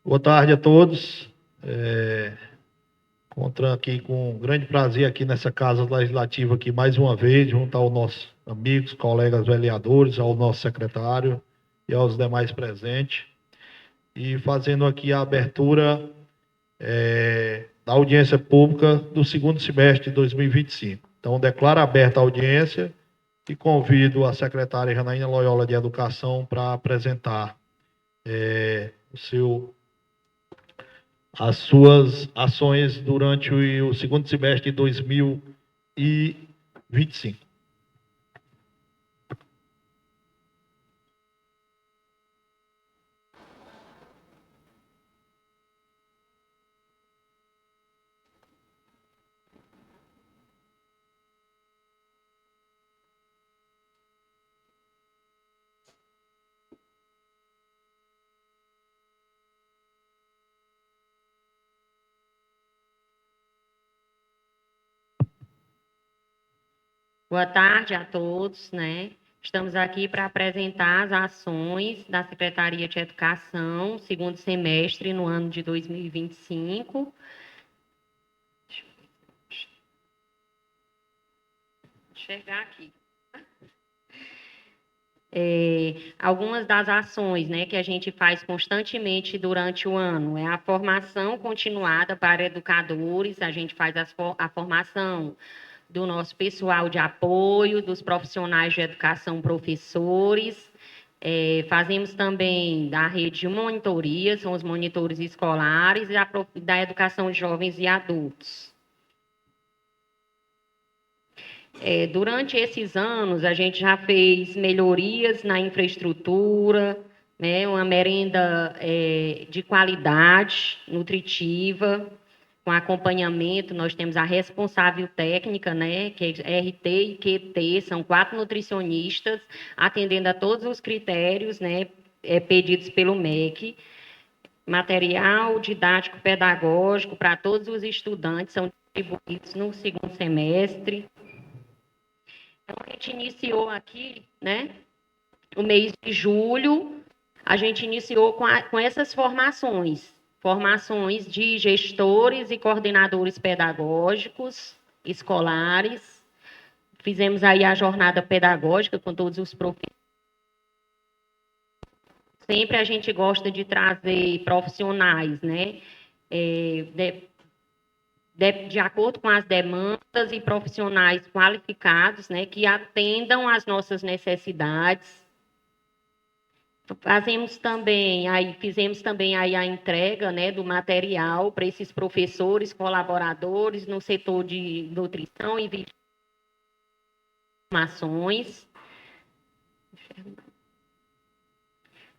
Boa tarde a todos. Encontrando aqui com grande prazer aqui nessa Casa Legislativa aqui mais uma vez, junto aos nossos amigos, colegas vereadores, ao nosso secretário e aos demais presentes. E fazendo aqui a abertura da audiência pública do segundo semestre de 2025. Então, declaro aberta a audiência e convido a secretária Janaína Loyola de Educação para apresentar as suas ações durante o segundo semestre de 2025. Boa tarde a todos, né? Estamos aqui para apresentar as ações da Secretaria de Educação, segundo semestre, no ano de 2025. Deixa eu enxergar aqui. Algumas das ações, né, que a gente faz constantemente durante o ano é a formação continuada para educadores, a gente faz a formação do nosso pessoal de apoio, dos profissionais de educação, professores. Fazemos também da rede de monitoria, são os monitores escolares, e da educação de jovens e adultos. Durante esses anos, a gente já fez melhorias na infraestrutura, né, uma merenda de qualidade, nutritiva, com acompanhamento. Nós temos a responsável técnica, né, que é RT e QT, são 4 nutricionistas, atendendo a todos os critérios, né, pedidos pelo MEC. Material didático pedagógico para todos os estudantes são distribuídos no segundo semestre. Então, a gente iniciou aqui, né, o mês de julho, a gente iniciou com essas formações de gestores e coordenadores pedagógicos escolares. Fizemos aí a jornada pedagógica com todos os professores. Sempre a gente gosta de trazer profissionais, né, de acordo com as demandas, e profissionais qualificados, né, que atendam às nossas necessidades. Fizemos também aí a entrega, né, do material para esses professores, colaboradores no setor de nutrição e informações.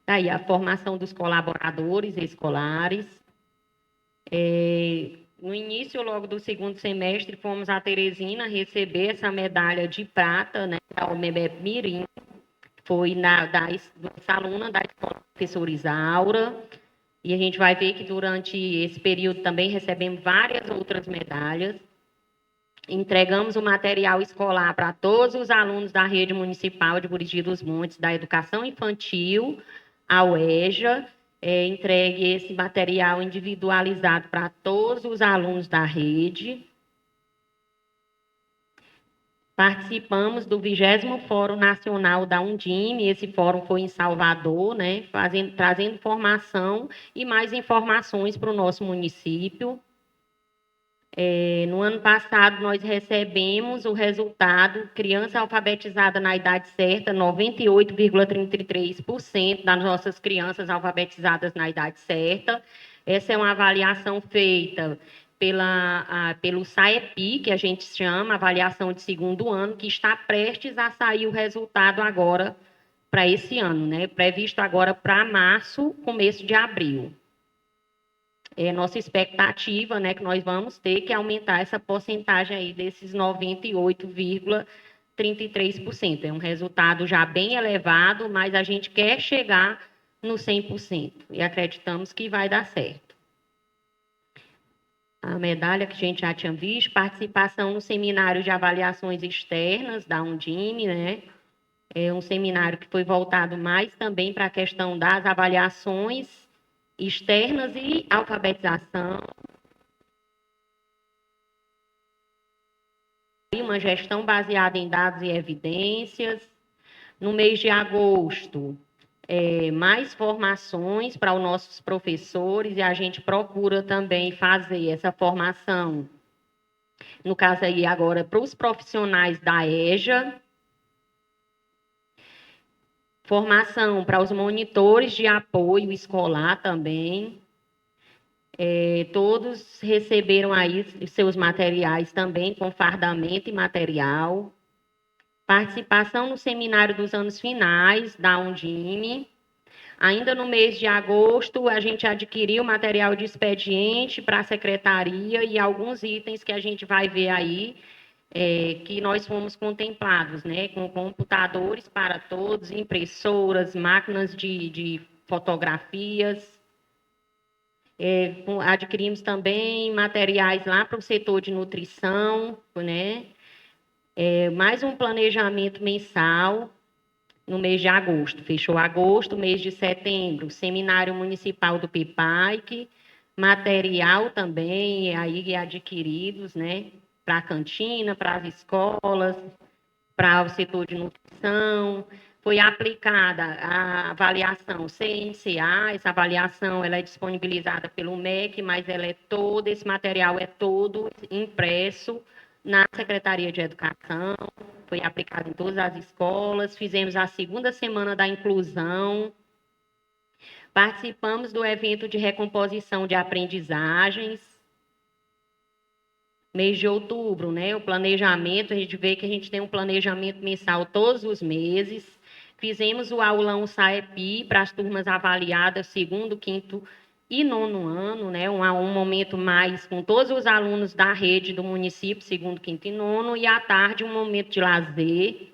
Daí a formação dos colaboradores escolares. No início, logo do segundo semestre, fomos a Teresina receber essa medalha de prata, né, da OMEB Mirim. Foi nossa aluna da Escola Professora Isaura. E a gente vai ver que durante esse período também recebemos várias outras medalhas. Entregamos o material escolar para todos os alunos da rede municipal de Buriti dos Montes, da educação infantil, a UEJA. Entregue esse material individualizado para todos os alunos da rede. Participamos do 20º Fórum Nacional da Undime, esse fórum foi em Salvador, né, trazendo formação e mais informações para o nosso município. No ano passado, nós recebemos o resultado, criança alfabetizada na idade certa, 98,33% das nossas crianças alfabetizadas na idade certa. Essa é uma avaliação feita pelo SAEP, que a gente chama, avaliação de segundo ano, que está prestes a sair o resultado agora para esse ano, né? Previsto agora para março, começo de abril. É nossa expectativa, né, que nós vamos ter que aumentar essa porcentagem aí desses 98,33%. É um resultado já bem elevado, mas a gente quer chegar no 100% e acreditamos que vai dar certo. A medalha que a gente já tinha visto, participação no seminário de avaliações externas da Undime, né? É um seminário que foi voltado mais também para a questão das avaliações externas e alfabetização. Uma gestão baseada em dados e evidências. No mês de agosto, mais formações para os nossos professores, e a gente procura também fazer essa formação, no caso aí agora, para os profissionais da EJA, formação para os monitores de apoio escolar também. Todos receberam aí seus materiais também, com fardamento e material. Participação no seminário dos anos finais da Undime. Ainda no mês de agosto, a gente adquiriu material de expediente para a secretaria e alguns itens que a gente vai ver aí, que nós fomos contemplados, né, com computadores para todos, impressoras, máquinas de fotografias. Adquirimos também materiais lá para o setor de nutrição, né? Mais um planejamento mensal no mês de agosto. Fechou agosto, mês de setembro, seminário municipal do PIPAIC, material também aí adquiridos, né? Para a cantina, para as escolas, para o setor de nutrição. Foi aplicada a avaliação CNCA, essa avaliação ela é disponibilizada pelo MEC, mas esse material é todo impresso na Secretaria de Educação, foi aplicado em todas as escolas, fizemos a segunda semana da inclusão, participamos do evento de recomposição de aprendizagens, mês de outubro, né, o planejamento, a gente vê que a gente tem um planejamento mensal todos os meses. Fizemos o aulão SAEP para as turmas avaliadas segundo, quinto e nono ano, né? Um momento mais com todos os alunos da rede do município, segundo, quinto e nono, e à tarde um momento de lazer.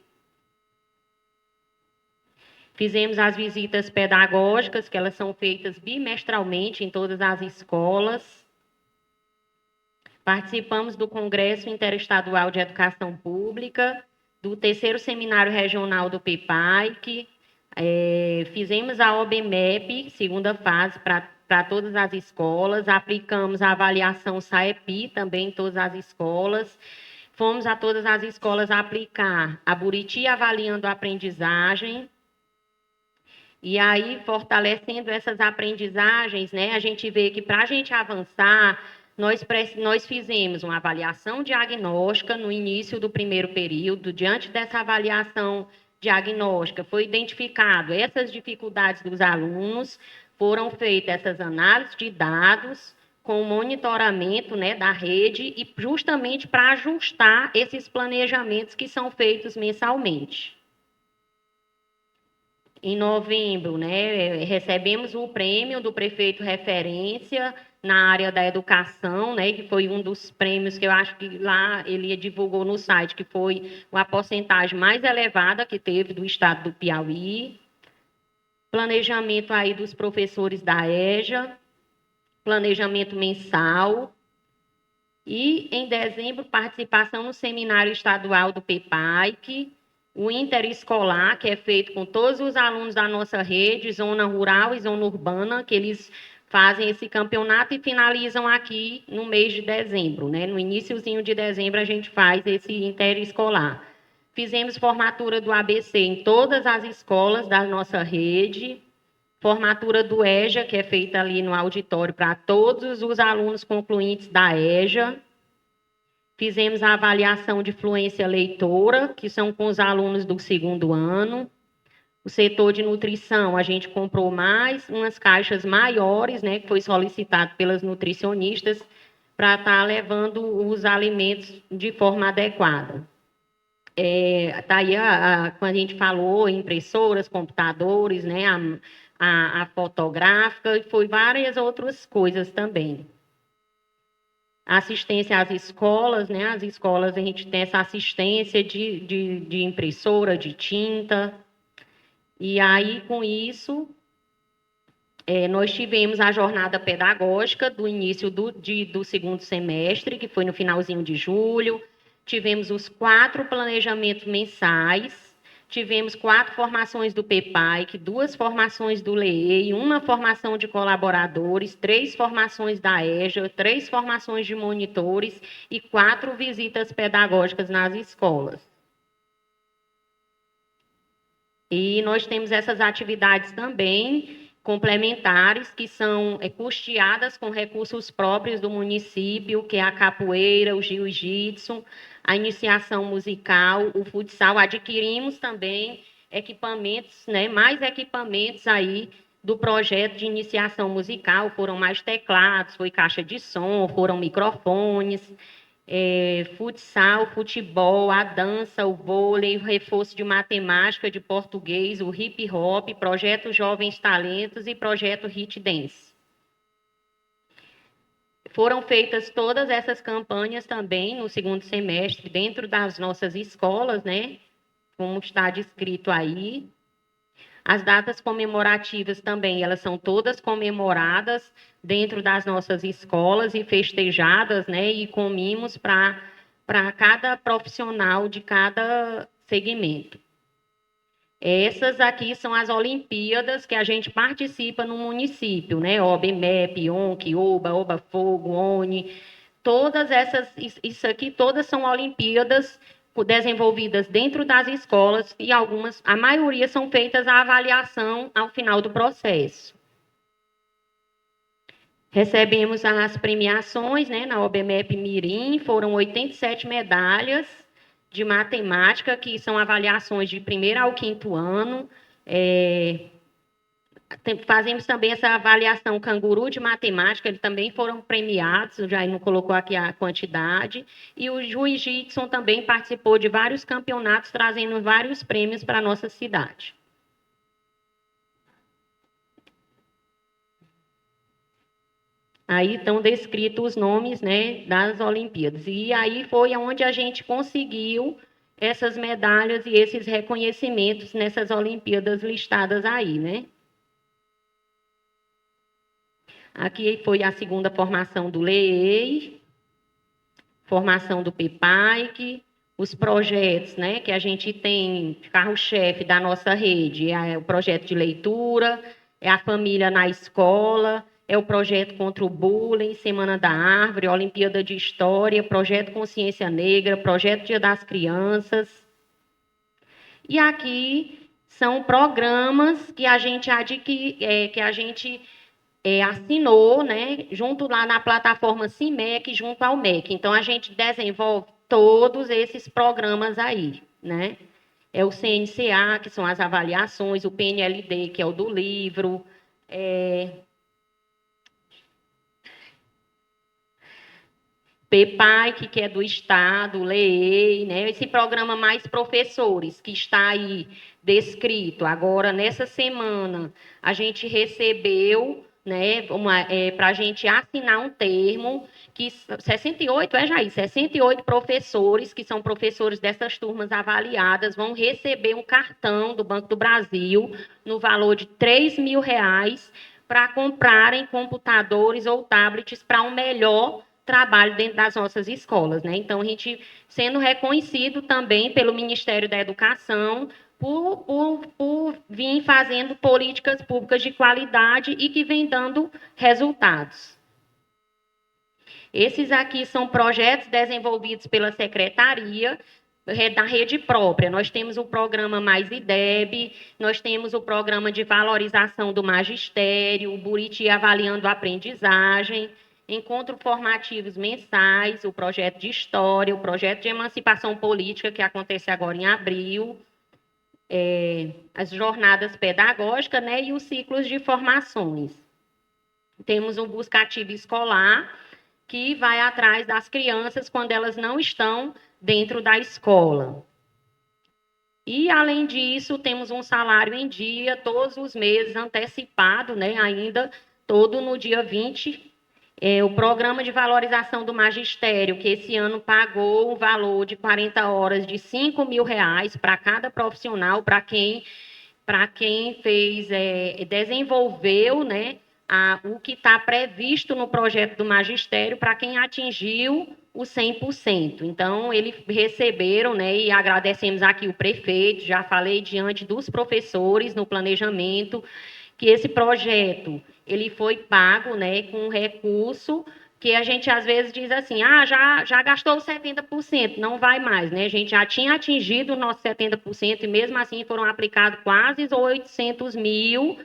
Fizemos as visitas pedagógicas, que elas são feitas bimestralmente em todas as escolas. Participamos do Congresso Interestadual de Educação Pública, do terceiro seminário regional do PIPAIC, fizemos a OBMEP, segunda fase, para todas as escolas, aplicamos a avaliação SAEP também em todas as escolas, fomos a todas as escolas aplicar a Buriti avaliando a aprendizagem, e aí, fortalecendo essas aprendizagens, né, a gente vê que para a gente avançar, nós fizemos uma avaliação diagnóstica no início do primeiro período. Diante dessa avaliação diagnóstica, foi identificado essas dificuldades dos alunos, foram feitas essas análises de dados com monitoramento, né, da rede e justamente para ajustar esses planejamentos que são feitos mensalmente. Em novembro, né, recebemos o prêmio do prefeito referência na área da educação, né, que foi um dos prêmios que eu acho que lá ele divulgou no site, que foi a porcentagem mais elevada que teve do estado do Piauí. Planejamento aí dos professores da EJA, planejamento mensal. E, em dezembro, participação no seminário estadual do PIPAIC, o interescolar, que é feito com todos os alunos da nossa rede, zona rural e zona urbana, que eles fazem esse campeonato e finalizam aqui no mês de dezembro, né? No iniciozinho de dezembro a gente faz esse interescolar. Fizemos formatura do ABC em todas as escolas da nossa rede, formatura do EJA, que é feita ali no auditório para todos os alunos concluintes da EJA. Fizemos a avaliação de fluência leitora, que são com os alunos do segundo ano. O setor de nutrição, a gente comprou mais umas caixas maiores, né, que foi solicitado pelas nutricionistas, para estar levando os alimentos de forma adequada. Tá aí quando a gente falou impressoras, computadores, né, a fotográfica, e foi várias outras coisas também. Assistência às escolas, né? As escolas a gente tem essa assistência de impressora, de tinta. E aí, com isso, nós tivemos a jornada pedagógica do início do segundo semestre, que foi no finalzinho de julho. Tivemos os 4 planejamentos mensais. Tivemos 4 formações do PEPAIC, 2 formações do LEEI, 1 formação de colaboradores, 3 formações da EJA, 3 formações de monitores e 4 visitas pedagógicas nas escolas. E nós temos essas atividades também complementares, que são custeadas com recursos próprios do município, que é a capoeira, o jiu-jitsu, a iniciação musical, o futsal. Adquirimos também equipamentos, né, mais equipamentos aí do projeto de iniciação musical, foram mais teclados, foi caixa de som, foram microfones, futsal, futebol, a dança, o vôlei, o reforço de matemática, de português, o hip hop, projeto Jovens Talentos e projeto Hit Dance. Foram feitas todas essas campanhas também no segundo semestre, dentro das nossas escolas, né? Como está descrito aí. As datas comemorativas também, elas são todas comemoradas dentro das nossas escolas e festejadas, né? E com mimos para cada profissional de cada segmento. Essas aqui são as Olimpíadas que a gente participa no município, né? OBMEP, ONC, OBA, OBA Fogo, ONI. Todas essas, isso aqui, todas são Olimpíadas desenvolvidas dentro das escolas e algumas, a maioria são feitas a avaliação ao final do processo. Recebemos as premiações, né, na OBMEP Mirim, foram 87 medalhas de matemática, que são avaliações de 1º ao 5º ano. Fazemos também essa avaliação canguru de matemática, eles também foram premiados, já não colocou aqui a quantidade, e o jiu-jitsu também participou de vários campeonatos, trazendo vários prêmios para a nossa cidade. Aí estão descritos os nomes, né, das Olimpíadas. E aí foi onde a gente conseguiu essas medalhas e esses reconhecimentos nessas Olimpíadas listadas aí, né? Aqui foi a segunda formação do LEEI, formação do PEPAIC, os projetos, né, que a gente tem, carro-chefe da nossa rede, é o projeto de leitura, é a família na escola, é o projeto contra o bullying, Semana da Árvore, Olimpíada de História, projeto Consciência Negra, projeto Dia das Crianças. E aqui são programas que a gente assinou, né, junto lá na plataforma CIMEC, junto ao MEC. Então, a gente desenvolve todos esses programas aí, né? É o CNCA, que são as avaliações, o PNLD, que é o do livro, PEPAIC, que é do Estado, LEEI, né? Esse programa mais professores, que está aí descrito. Agora, nessa semana, a gente recebeu, né, para a gente assinar um termo que 68, Jair? 68 professores, que são professores dessas turmas avaliadas, vão receber um cartão do Banco do Brasil no valor de R$3.000 para comprarem computadores ou tablets para um melhor trabalho dentro das nossas escolas, né? Então, a gente sendo reconhecido também pelo Ministério da Educação por vir fazendo políticas públicas de qualidade e que vem dando resultados. Esses aqui são projetos desenvolvidos pela Secretaria da rede própria. Nós temos o programa Mais IDEB, nós temos o programa de valorização do magistério, o Buriti Avaliando a Aprendizagem, encontros formativos mensais, o projeto de história, o projeto de emancipação política, que acontece agora em abril, as jornadas pedagógicas, né, e os ciclos de formações. Temos um buscativo escolar, que vai atrás das crianças quando elas não estão dentro da escola. E, além disso, temos um salário em dia, todos os meses, antecipado, né, ainda, todo no dia 20. O programa de valorização do magistério, que esse ano pagou o valor de 40 horas de R$ 5.000 para cada profissional, para quem fez, desenvolveu, né, o que está previsto no projeto do magistério para quem atingiu o 100%. Então, eles receberam, né, e agradecemos aqui o prefeito, já falei diante dos professores no planejamento, que esse projeto ele foi pago, né, com um recurso que a gente às vezes diz assim, já gastou os 70%, não vai mais, né? A gente já tinha atingido os nossos 70% e mesmo assim foram aplicados quase 800 mil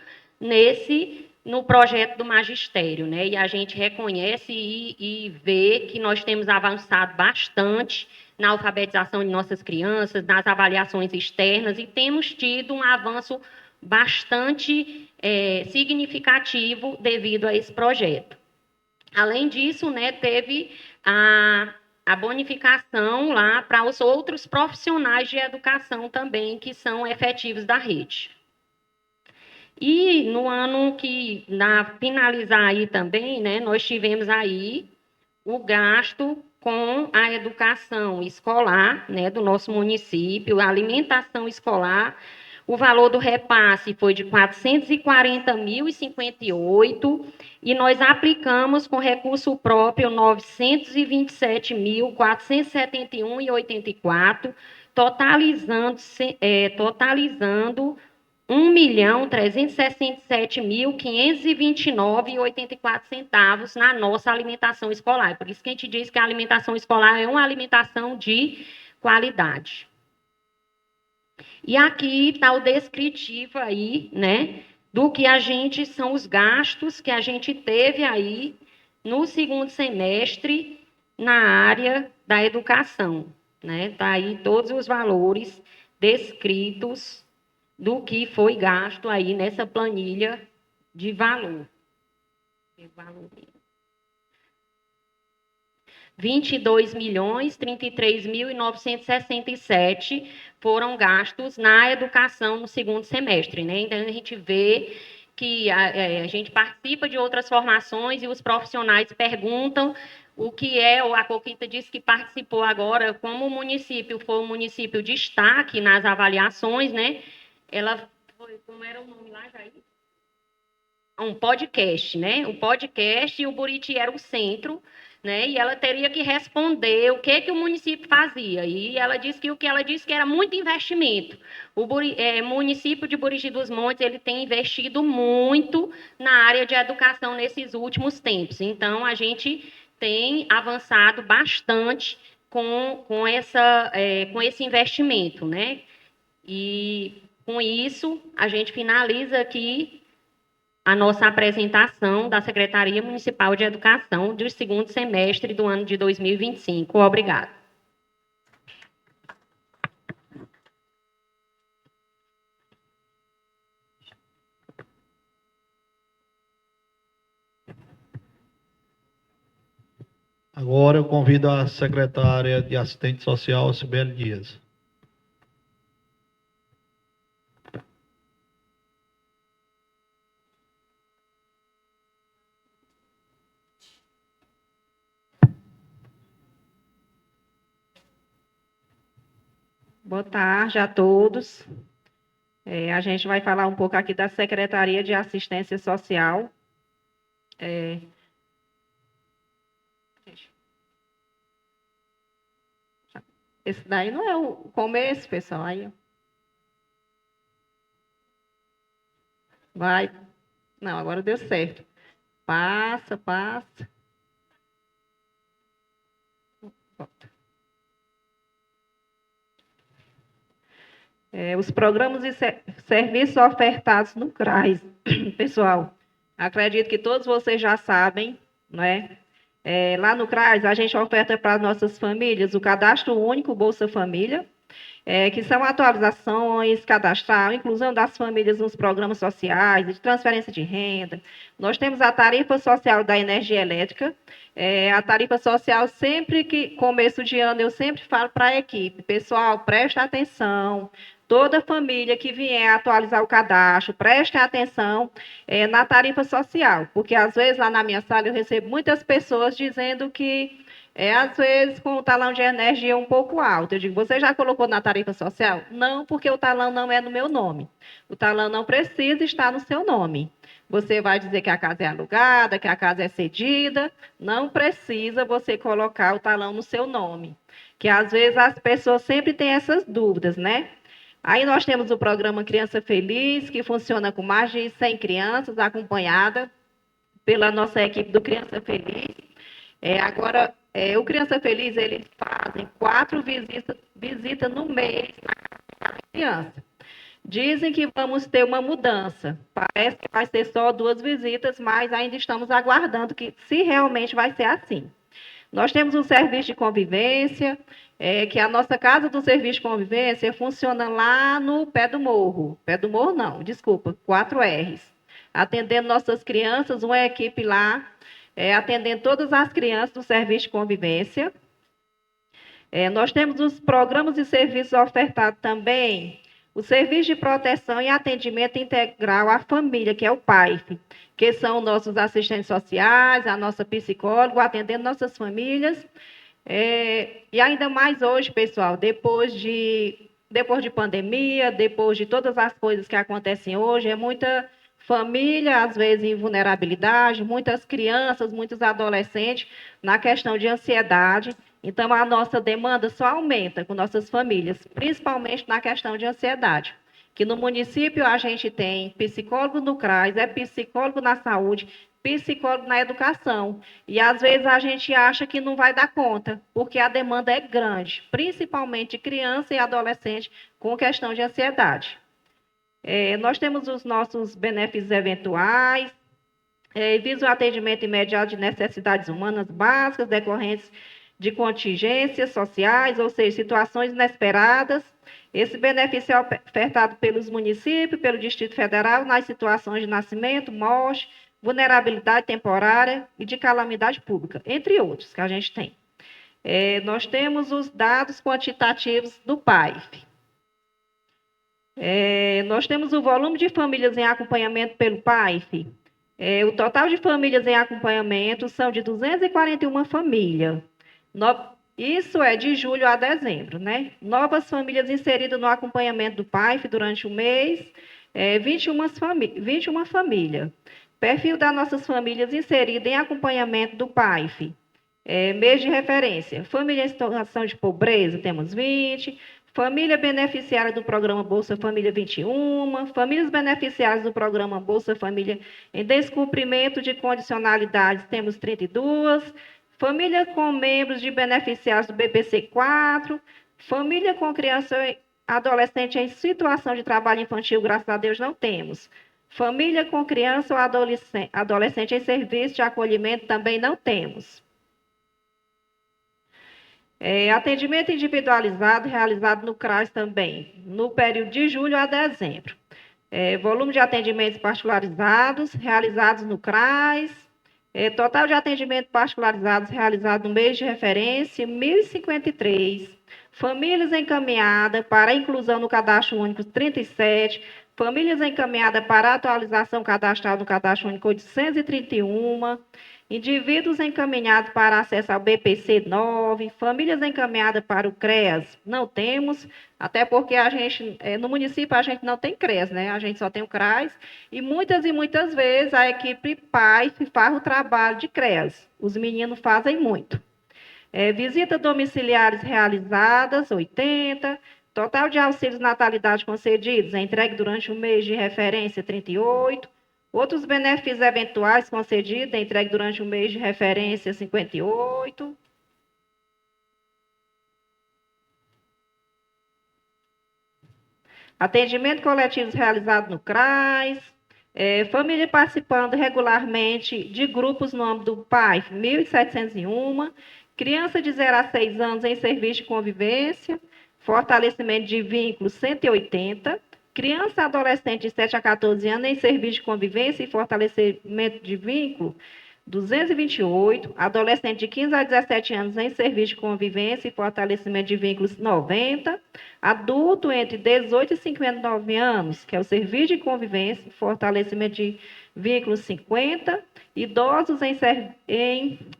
no projeto do magistério, né? E a gente reconhece e vê que nós temos avançado bastante na alfabetização de nossas crianças, nas avaliações externas e temos tido um avanço bastante significativo devido a esse projeto. Além disso, né, teve a bonificação lá para os outros profissionais de educação também, que são efetivos da rede. E no ano que, finalizar aí também, né, nós tivemos aí o gasto com a educação escolar, né, do nosso município, a alimentação escolar. O valor do repasse foi de R$ 440.058 e nós aplicamos com recurso próprio R$ 927.471,84, totalizando R$ 1.367.529,84 na nossa alimentação escolar. Por isso que a gente diz que a alimentação escolar é uma alimentação de qualidade. E aqui está o descritivo aí, né, do que são os gastos que a gente teve aí no segundo semestre na área da educação, né? Está aí todos os valores descritos do que foi gasto aí nessa planilha de valor. R$ 22.033.967 foram gastos na educação no segundo semestre, né? Então, a gente vê que a gente participa de outras formações e os profissionais perguntam o que é, a Coquita disse que participou agora, como o município foi um município de destaque nas avaliações, né? Ela foi, como era o nome lá, Jair? Um podcast, né? O podcast e o Buriti era o centro, né? E ela teria que responder o que o município fazia. E ela disse que era muito investimento. O município de Buriti dos Montes ele tem investido muito na área de educação nesses últimos tempos. Então, a gente tem avançado bastante com esse investimento, né? E com isso, a gente finaliza aqui a nossa apresentação da Secretaria Municipal de Educação do segundo semestre do ano de 2025. Obrigada. Agora eu convido a secretária de Assistente Social, Sibeli Dias. Boa tarde a todos. A gente vai falar um pouco aqui da Secretaria de Assistência Social. Esse daí não é o começo, pessoal. Aí, vai. Não, agora deu certo. Passa. Volta. Os programas e serviços ofertados no CRAS. Pessoal, acredito que todos vocês já sabem, né? Lá no CRAS, a gente oferta para as nossas famílias o Cadastro Único Bolsa Família que são atualizações cadastral, inclusão das famílias nos programas sociais, de transferência de renda. Nós temos a tarifa social da energia elétrica. A tarifa social, sempre que começo de ano, eu sempre falo para a equipe, pessoal, preste atenção, toda família que vier atualizar o cadastro, preste atenção na tarifa social, porque às vezes lá na minha sala eu recebo muitas pessoas dizendo que às vezes, com o talão de energia um pouco alto. Eu digo, você já colocou na tarifa social? Não, porque o talão não é no meu nome. O talão não precisa estar no seu nome. Você vai dizer que a casa é alugada, que a casa é cedida. Não precisa você colocar o talão no seu nome. Que às vezes as pessoas sempre têm essas dúvidas, né? Aí nós temos o programa Criança Feliz, que funciona com mais de 100 crianças, acompanhada pela nossa equipe do Criança Feliz. Agora, o Criança Feliz, eles fazem 4 visitas no mês na casa da criança. Dizem que vamos ter uma mudança. Parece que vai ser só 2 visitas, mas ainda estamos aguardando que se realmente vai ser assim. Nós temos um serviço de convivência, que a nossa casa do serviço de convivência funciona lá no pé do morro. Pé do morro não, desculpa, 4 Rs. Atendendo nossas crianças, uma equipe lá, atendendo todas as crianças do serviço de convivência. Nós temos os programas e serviços ofertados também, o serviço de proteção e atendimento integral à família, que é o PAIF, que são nossos assistentes sociais, a nossa psicóloga, atendendo nossas famílias. E ainda mais hoje, pessoal, depois de pandemia, depois de todas as coisas que acontecem hoje, é muita família, às vezes, em vulnerabilidade, muitas crianças, muitos adolescentes na questão de ansiedade. Então, a nossa demanda só aumenta com nossas famílias, principalmente na questão de ansiedade. Que no município a gente tem psicólogo no CRAS, psicólogo na saúde, psicólogo na educação. E às vezes a gente acha que não vai dar conta, porque a demanda é grande, principalmente criança e adolescente com questão de ansiedade. Nós temos os nossos benefícios eventuais, visa o atendimento imediato de necessidades humanas básicas decorrentes de contingências sociais, ou seja, situações inesperadas. Esse benefício é ofertado pelos municípios, pelo Distrito Federal, nas situações de nascimento, morte, vulnerabilidade temporária e de calamidade pública, entre outros que a gente tem. Nós temos os dados quantitativos do PAIF. Nós temos o volume de famílias em acompanhamento pelo PAIF. O total de famílias em acompanhamento são de 241 famílias. Isso é de julho a dezembro, né? Novas famílias inseridas no acompanhamento do PAIF durante o mês, 21 famílias. Perfil das nossas famílias inseridas em acompanhamento do PAIF. Mês de referência. Família em situação de pobreza, temos 20. Família beneficiária do programa Bolsa Família, 21. Famílias beneficiárias do programa Bolsa Família em descumprimento de condicionalidades, temos 32. Família com membros de beneficiários do BPC, 4. Família com criança e adolescente em situação de trabalho infantil, graças a Deus, não temos. Família com criança ou adolescente em serviço de acolhimento, também não temos. Atendimento individualizado realizado no CRAS também, no período de julho a dezembro. Volume de atendimentos particularizados realizados no CRAS. Total de atendimentos particularizados realizados no mês de referência, 1.053. Famílias encaminhadas para a inclusão no cadastro único, 37. Famílias encaminhadas para a atualização cadastral no cadastro único, 831. Indivíduos encaminhados para acesso ao BPC, 9. Famílias encaminhadas para o CREAS, não temos, até porque a gente, no município, a gente não tem CREAS, né? A gente só tem o CRAS, e muitas vezes a equipe PAIF faz o trabalho de CREAS. Os meninos fazem muito. Visitas domiciliares realizadas, 80. Total de auxílios natalidade concedidos, entregue durante o mês de referência, 38. Outros benefícios eventuais concedidos, entregue durante o mês de referência, 58. Atendimento coletivos realizado no CRAS. Família participando regularmente de grupos no âmbito do PAIF, 1.701. Criança de 0 a 6 anos em serviço de convivência. fortalecimento de vínculos, 180. Criança e adolescente de 7 a 14 anos em serviço de convivência e fortalecimento de vínculo, 228. Adolescente de 15 a 17 anos em serviço de convivência e fortalecimento de vínculos, 90. Adulto entre 18 e 59 anos, que é o serviço de convivência e fortalecimento de vínculos, 50. Idosos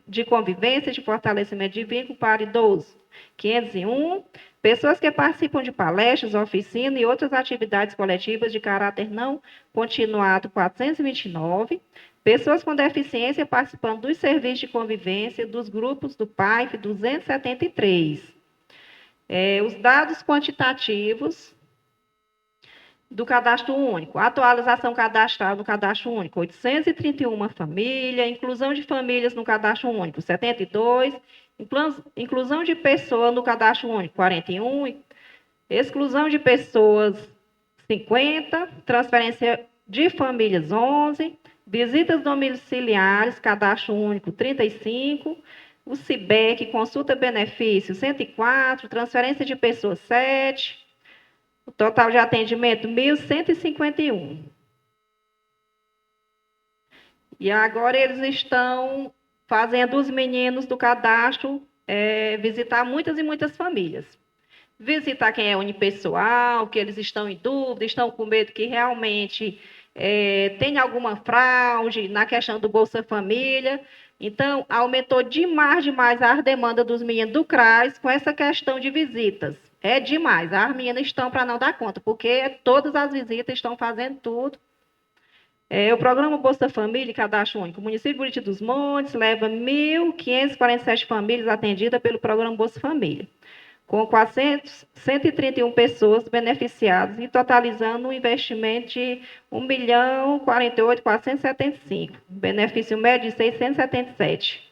de convivência de fortalecimento de vínculo para idosos, 501. Pessoas que participam de palestras, oficinas e outras atividades coletivas de caráter não continuado, 429. Pessoas com deficiência participando dos serviços de convivência dos grupos do PAIF, 273. Os dados quantitativos do cadastro único. Atualização cadastral no cadastro único, 831 famílias. Inclusão de famílias no cadastro único, 72. Inclusão de pessoas no cadastro único, 41. Exclusão de pessoas, 50. Transferência de famílias, 11. Visitas domiciliares, cadastro único, 35. O CIBEC, consulta benefício, 104. Transferência de pessoas, 7. O total de atendimento, 1.151. E agora eles estão fazendo os meninos do cadastro visitar muitas e muitas famílias. Visitar quem é unipessoal, que eles estão em dúvida, estão com medo que realmente tenha alguma fraude na questão do Bolsa Família. Então, aumentou demais a demanda dos meninos do CRAS com essa questão de visitas. É demais, as meninas estão para não dar conta, porque todas as visitas estão fazendo tudo. O programa Bolsa Família e Cadastro Único. O município de Buriti dos Montes leva 1.547 famílias atendidas pelo programa Bolsa Família, com 131 pessoas beneficiadas e totalizando um investimento de R$ 1.048.475, benefício médio de 677.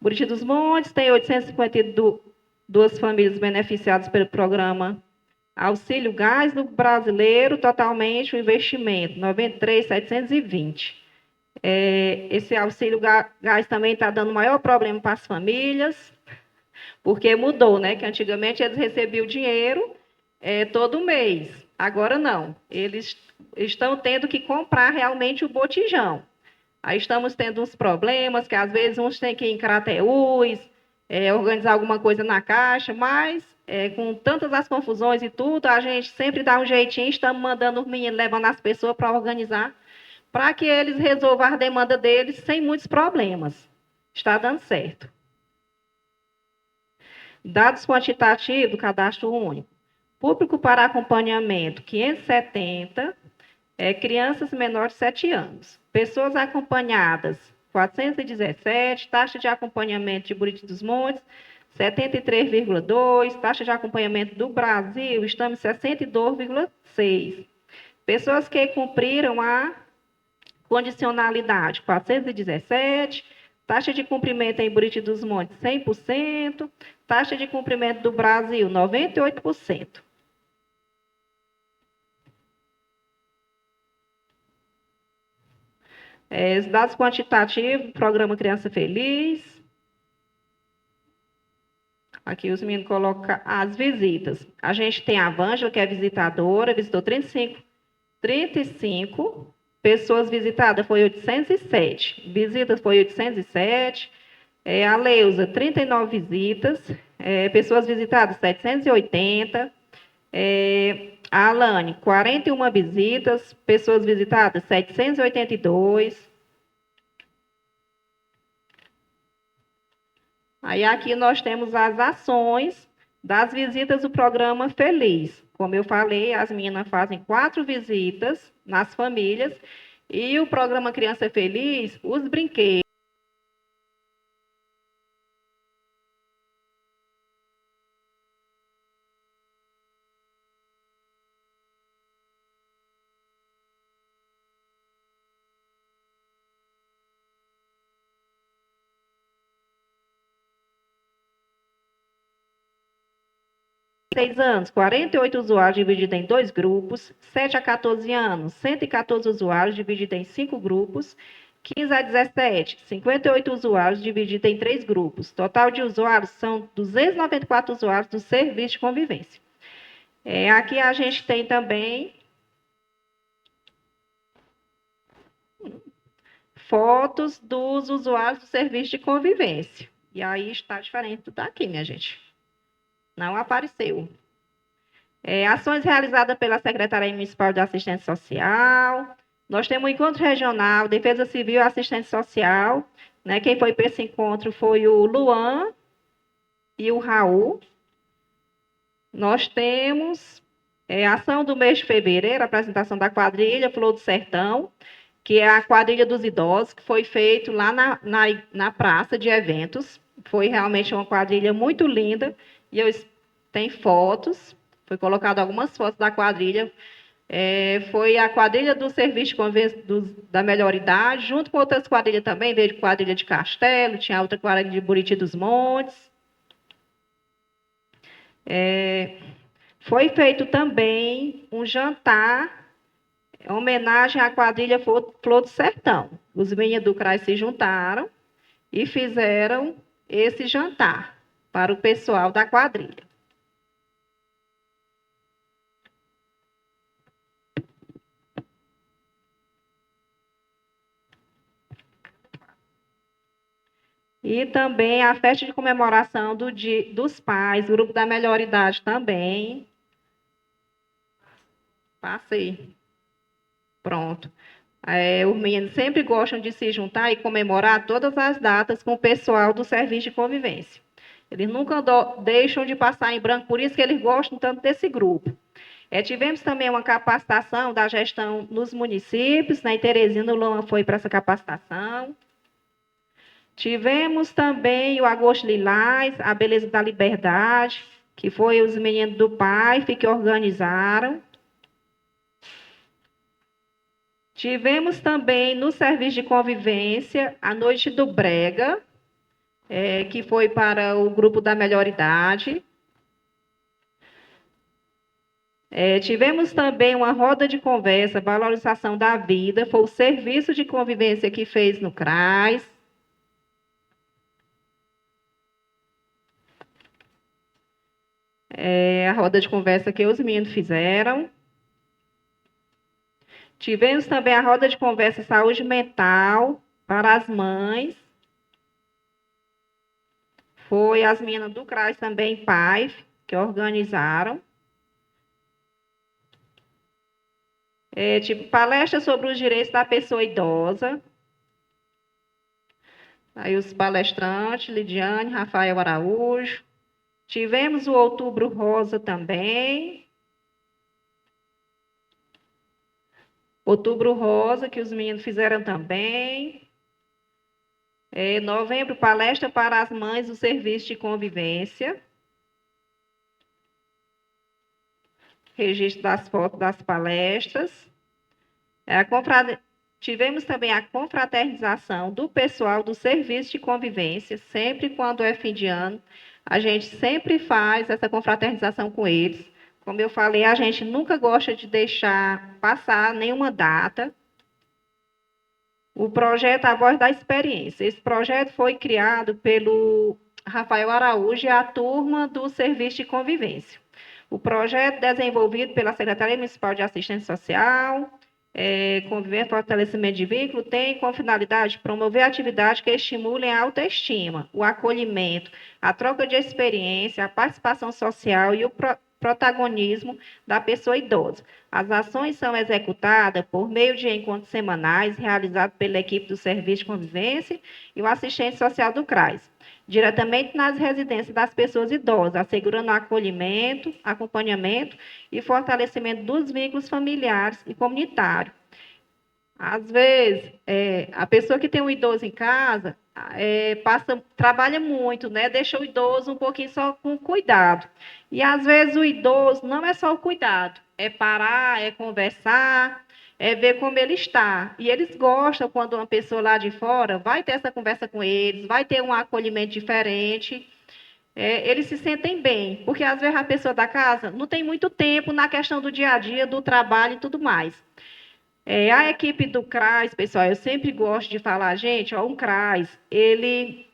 Buriti dos Montes tem 852 famílias beneficiadas pelo programa Auxílio Gás do Brasileiro, totalmente o investimento, 93.720. Esse auxílio gás também está dando maior problema para as famílias, porque mudou, né? Que antigamente eles recebiam dinheiro todo mês. Agora não. Eles estão tendo que comprar realmente o botijão. Aí estamos tendo uns problemas, que às vezes uns têm que ir em Crateús, organizar alguma coisa na Caixa, mas com tantas as confusões e tudo, a gente sempre dá um jeitinho, estamos mandando os meninos, levando as pessoas para organizar, para que eles resolvam a demanda deles sem muitos problemas. Está dando certo. Dados quantitativos do cadastro único. Público para acompanhamento, 570. Crianças menores de 7 anos. Pessoas acompanhadas, 417. Taxa de acompanhamento de Buriti dos Montes, 73,2. Taxa de acompanhamento do Brasil, estamos em 62,6. Pessoas que cumpriram a condicionalidade, 417. Taxa de cumprimento em Buriti dos Montes, 100%. Taxa de cumprimento do Brasil, 98%. Os dados quantitativos, programa Criança Feliz. Aqui os meninos colocam as visitas. A gente tem a Vângela, que é visitadora, visitou 35 pessoas visitadas, foi 807. Visitas foi 807. A Leusa, 39 visitas. Pessoas visitadas, 780. A Alane, 41 visitas. Pessoas visitadas, 782. Aí aqui nós temos as ações das visitas do programa Feliz. Como eu falei, as meninas fazem 4 visitas nas famílias e o programa Criança Feliz, os brinquedos. Anos, 48 usuários divididos em 2 grupos, 7 a 14 anos, 114 usuários divididos em 5 grupos, 15 a 17, 58 usuários divididos em 3 grupos. Total de usuários são 294 usuários do serviço de convivência. Aqui a gente tem também fotos dos usuários do serviço de convivência. E aí está diferente do daqui, minha gente. Não apareceu. Ações realizadas pela Secretaria Municipal de Assistência Social. Nós temos um encontro regional, Defesa Civil e Assistência Social. Né? Quem foi para esse encontro foi o Luan e o Raul. Nós temos ação do mês de fevereiro, a apresentação da quadrilha Flor do Sertão, que é a quadrilha dos idosos, que foi feito lá na praça de eventos. Foi realmente uma quadrilha muito linda, e tem fotos, foi colocado algumas fotos da quadrilha. Foi a quadrilha do serviço de convivência da melhor idade, junto com outras quadrilhas também, veio quadrilha de Castelo, tinha outra quadrilha de Buriti dos Montes. Foi feito também um jantar em homenagem à quadrilha Flor do Sertão. Os meninos do CRAS se juntaram e fizeram esse jantar para o pessoal da quadrilha. E também a festa de comemoração do Dia dos Pais, grupo da melhor idade também. Passei. Pronto. Os meninos sempre gostam de se juntar e comemorar todas as datas com o pessoal do serviço de convivência. Eles nunca deixam de passar em branco, por isso que eles gostam tanto desse grupo. Tivemos também uma capacitação da gestão nos municípios, na Teresina, o Luan foi para essa capacitação. Tivemos também o Agosto Lilás, a Beleza da Liberdade, que foi os meninos do PAIF que organizaram. Tivemos também no serviço de convivência a Noite do Brega, que foi para o grupo da melhor idade. Tivemos também uma roda de conversa, valorização da vida, foi o serviço de convivência que fez no CRAS. A roda de conversa que os meninos fizeram. Tivemos também a roda de conversa saúde mental para as mães. Foi as meninas do CRAS também, PAIF, que organizaram. Palestra sobre os direitos da pessoa idosa. Aí os palestrantes, Lidiane, Rafael Araújo. Tivemos o Outubro Rosa também. Outubro Rosa, que os meninos fizeram também. Novembro, palestra para as mães do serviço de convivência. Registro das fotos das palestras. Tivemos também a confraternização do pessoal do serviço de convivência. Sempre quando é fim de ano, a gente sempre faz essa confraternização com eles. Como eu falei, a gente nunca gosta de deixar passar nenhuma data. O projeto A Voz da Experiência. Esse projeto foi criado pelo Rafael Araújo e a turma do Serviço de Convivência. O projeto desenvolvido pela Secretaria Municipal de Assistência Social, Convivência e Fortalecimento de Vínculo, tem como finalidade promover atividades que estimulem a autoestima, o acolhimento, a troca de experiência, a participação social e o protagonismo da pessoa idosa. As ações são executadas por meio de encontros semanais realizados pela equipe do Serviço de Convivência e o assistente social do CRAS, diretamente nas residências das pessoas idosas, assegurando o acolhimento, acompanhamento e fortalecimento dos vínculos familiares e comunitários. Às vezes, a pessoa que tem um idoso em casa trabalha muito, né? Deixa o idoso um pouquinho só com cuidado. E, às vezes, o idoso não é só o cuidado, é parar, é conversar, é ver como ele está. E eles gostam quando uma pessoa lá de fora vai ter essa conversa com eles, vai ter um acolhimento diferente. Eles se sentem bem, porque, às vezes, a pessoa da casa não tem muito tempo na questão do dia a dia, do trabalho e tudo mais. A equipe do CRAS, pessoal, eu sempre gosto de falar, gente, o CRAS, ele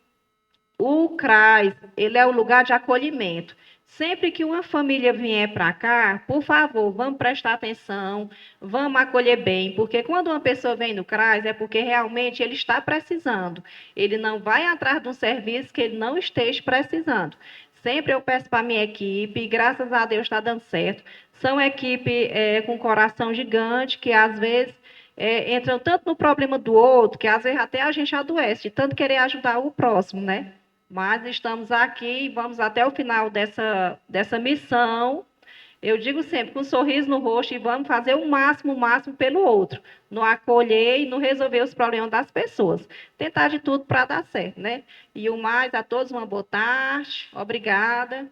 é o lugar de acolhimento. Sempre que uma família vier para cá, por favor, vamos prestar atenção, vamos acolher bem, porque quando uma pessoa vem no CRAS é porque realmente ele está precisando. Ele não vai atrás de um serviço que ele não esteja precisando. Sempre eu peço para a minha equipe, e graças a Deus está dando certo. São equipe com coração gigante, que às vezes entram tanto no problema do outro, que às vezes até a gente adoece, de tanto querer ajudar o próximo, né? Mas estamos aqui, vamos até o final dessa missão. Eu digo sempre, com um sorriso no rosto, e vamos fazer o máximo pelo outro. No acolher e no resolver os problemas das pessoas. Tentar de tudo para dar certo, né? E o mais, a todos uma boa tarde. Obrigada.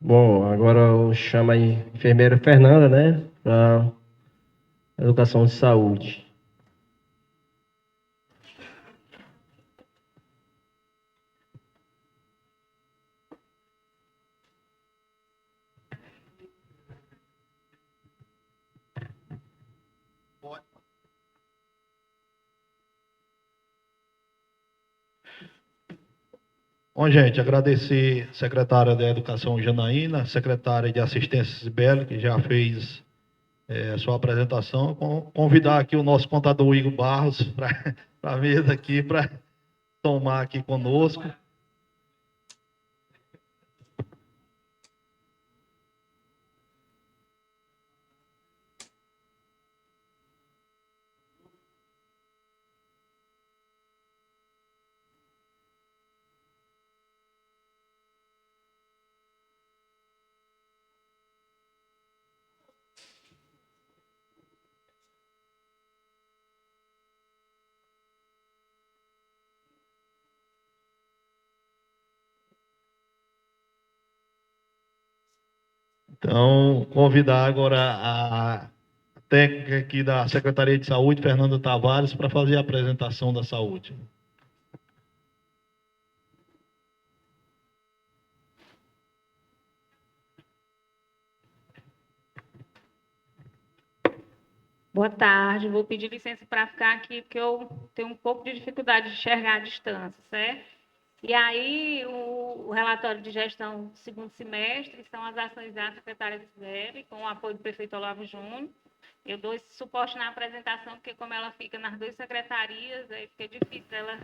Bom, agora eu chamo a enfermeira Fernanda, né, para educação de saúde. Bom, gente, agradecer a secretária da Educação Janaína, secretária de Assistência Sibeli, que já fez a sua apresentação. Convidar aqui o nosso contador Igor Barros para a mesa aqui, para tomar aqui conosco. Então, convidar agora a técnica aqui da Secretaria de Saúde, Fernanda Tavares, para fazer a apresentação da saúde. Boa tarde, vou pedir licença para ficar aqui, porque eu tenho um pouco de dificuldade de enxergar a distância, certo? E aí, o relatório de gestão do segundo semestre são as ações da secretária Sibeli, com o apoio do prefeito Olavo Júnior. Eu dou esse suporte na apresentação, porque como ela fica nas duas secretarias, aí fica difícil ela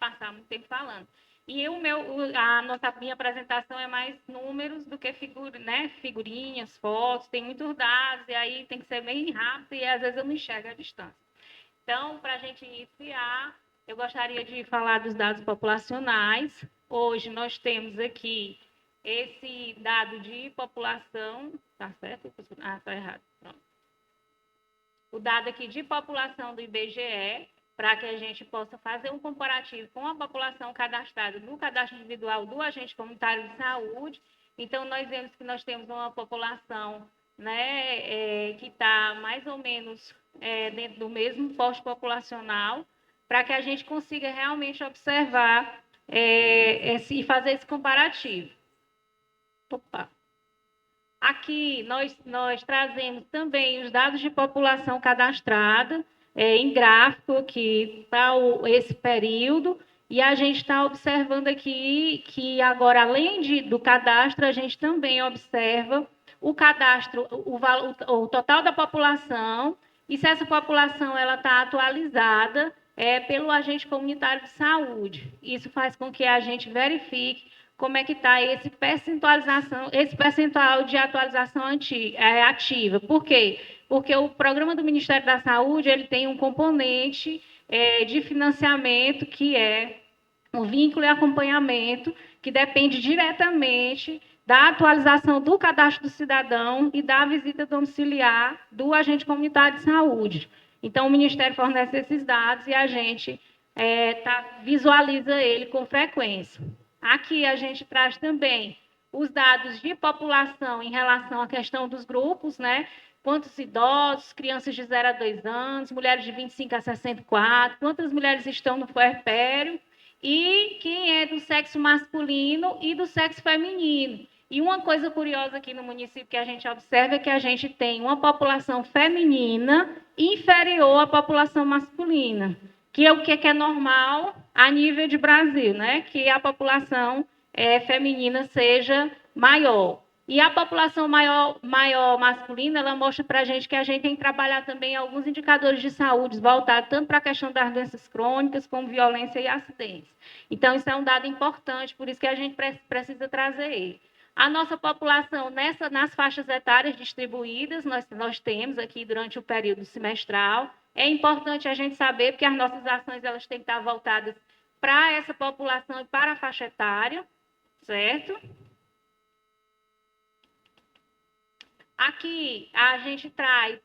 passar muito tempo falando. E minha apresentação é mais números do que figurinhas, fotos, tem muitos dados, e aí tem que ser bem rápido, e às vezes eu não enxergo a distância. Então, para a gente iniciar, eu gostaria de falar dos dados populacionais. Hoje nós temos aqui esse dado de população, tá certo? Ah, tá errado, pronto. O dado aqui de população do IBGE, para que a gente possa fazer um comparativo com a população cadastrada no cadastro individual do agente comunitário de saúde. Então, nós vemos que nós temos uma população que está mais ou menos dentro do mesmo poste populacional, para que a gente consiga realmente observar e fazer esse comparativo. Opa. Aqui nós trazemos também os dados de população cadastrada em gráfico aqui para esse período, e a gente está observando aqui que agora, além do cadastro, a gente também observa o cadastro, o total da população, e se essa população está atualizada pelo agente comunitário de saúde. Isso faz com que a gente verifique como é que está esse percentual de atualização ativa. Por quê? Porque o programa do Ministério da Saúde ele tem um componente de financiamento, que é o vínculo e acompanhamento, que depende diretamente da atualização do cadastro do cidadão e da visita domiciliar do agente comunitário de saúde. Então, o Ministério fornece esses dados e a gente visualiza ele com frequência. Aqui a gente traz também os dados de população em relação à questão dos grupos, quantos idosos, crianças de 0 a 2 anos, mulheres de 25 a 64, quantas mulheres estão no puerpério e quem é do sexo masculino e do sexo feminino. E uma coisa curiosa aqui no município que a gente observa é que a gente tem uma população feminina inferior à população masculina, que é o que é normal a nível de Brasil, né? Que a população feminina seja maior. E a população maior masculina, ela mostra para a gente que a gente tem que trabalhar também alguns indicadores de saúde voltados tanto para a questão das doenças crônicas, como violência e acidentes. Então, isso é um dado importante, por isso que a gente precisa trazer ele. A nossa população, nas faixas etárias distribuídas, nós temos aqui durante o período semestral. É importante a gente saber, porque as nossas ações elas têm que estar voltadas para essa população e para a faixa etária, certo? Aqui a gente traz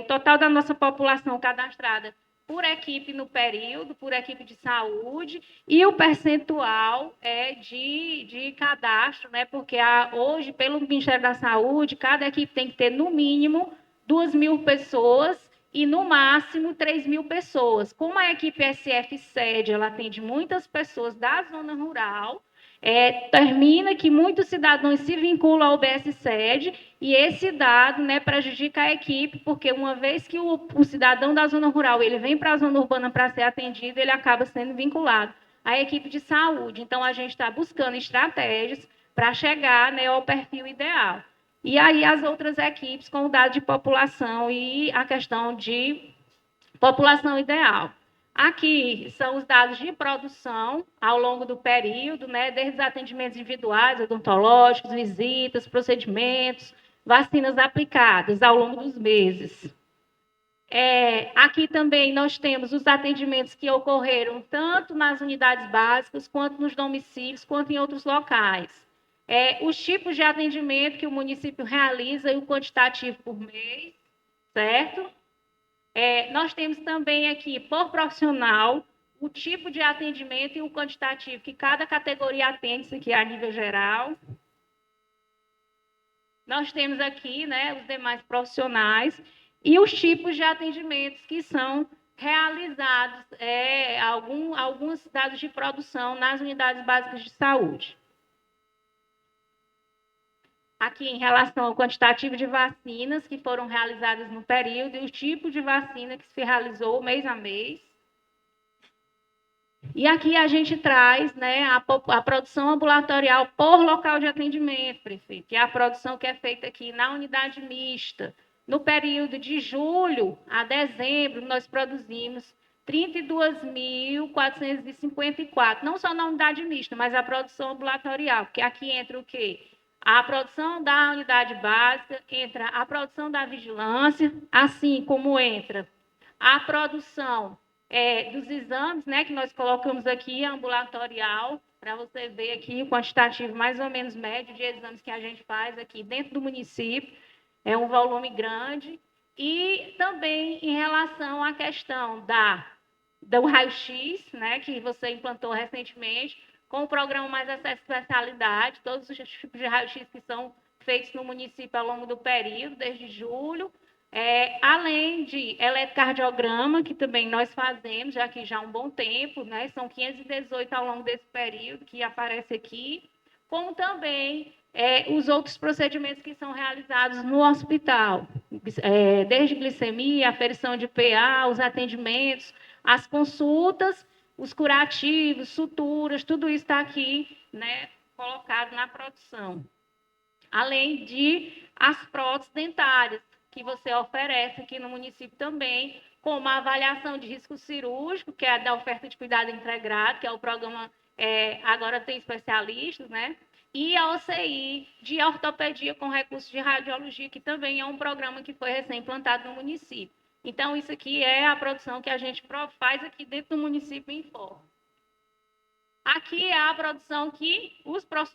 o total da nossa população cadastrada por equipe no período, por equipe de saúde, e o percentual de cadastro, né? Porque hoje, pelo Ministério da Saúde, cada equipe tem que ter, no mínimo, 2.000 pessoas e, no máximo, 3.000 pessoas. Como a equipe SF-SED, ela atende muitas pessoas da zona rural, termina que muitos cidadãos se vinculam ao BS-SED e esse dado, né, prejudica a equipe, porque uma vez que o cidadão da zona rural ele vem para a zona urbana para ser atendido, ele acaba sendo vinculado à equipe de saúde. Então, a gente está buscando estratégias para chegar, né, ao perfil ideal. E aí as outras equipes com o dado de população e a questão de população ideal. Aqui são os dados de produção ao longo do período, né, desde os atendimentos individuais, odontológicos, visitas, procedimentos, vacinas aplicadas ao longo dos meses. Aqui também nós temos os atendimentos que ocorreram tanto nas unidades básicas, quanto nos domicílios, quanto em outros locais. Os tipos de atendimento que o município realiza e o quantitativo por mês, certo? Nós temos também aqui, por profissional, o tipo de atendimento e o quantitativo que cada categoria atende, isso aqui é a nível geral. Nós temos aqui, né, os demais profissionais e os tipos de atendimentos que são realizados, alguns dados de produção nas unidades básicas de saúde. Aqui, em relação ao quantitativo de vacinas que foram realizadas no período e o tipo de vacina que se realizou mês a mês. E aqui a gente traz, né, a produção ambulatorial por local de atendimento, prefeito, que é a produção que é feita aqui na unidade mista. No período de julho a dezembro, nós produzimos 32.454, não só na unidade mista, mas a produção ambulatorial, porque aqui entra o quê? A produção da unidade básica, entra a produção da vigilância, assim como entra a produção dos exames, né, que nós colocamos aqui, ambulatorial, para você ver aqui o quantitativo mais ou menos médio de exames que a gente faz aqui dentro do município, é um volume grande, e também em relação à questão do raio-x, né, que você implantou recentemente, com o programa Mais Acesso à Especialidade, todos os tipos de raio-x que são feitos no município ao longo do período, desde julho, além de eletrocardiograma, que também nós fazemos, já há um bom tempo, né? São 518 ao longo desse período, que aparece aqui, como também os outros procedimentos que são realizados no hospital, desde glicemia, aferição de PA, os atendimentos, as consultas, os curativos, suturas, tudo isso está aqui, né, colocado na produção. Além de as próteses dentárias, que você oferece aqui no município também, como a avaliação de risco cirúrgico, que é da oferta de cuidado integrado, que é o programa, agora tem especialistas, né? E a OCI de ortopedia com recursos de radiologia, que também é um programa que foi recém-implantado no município. Então, isso aqui é a produção que a gente faz aqui dentro do município em Forma. Aqui é a produção que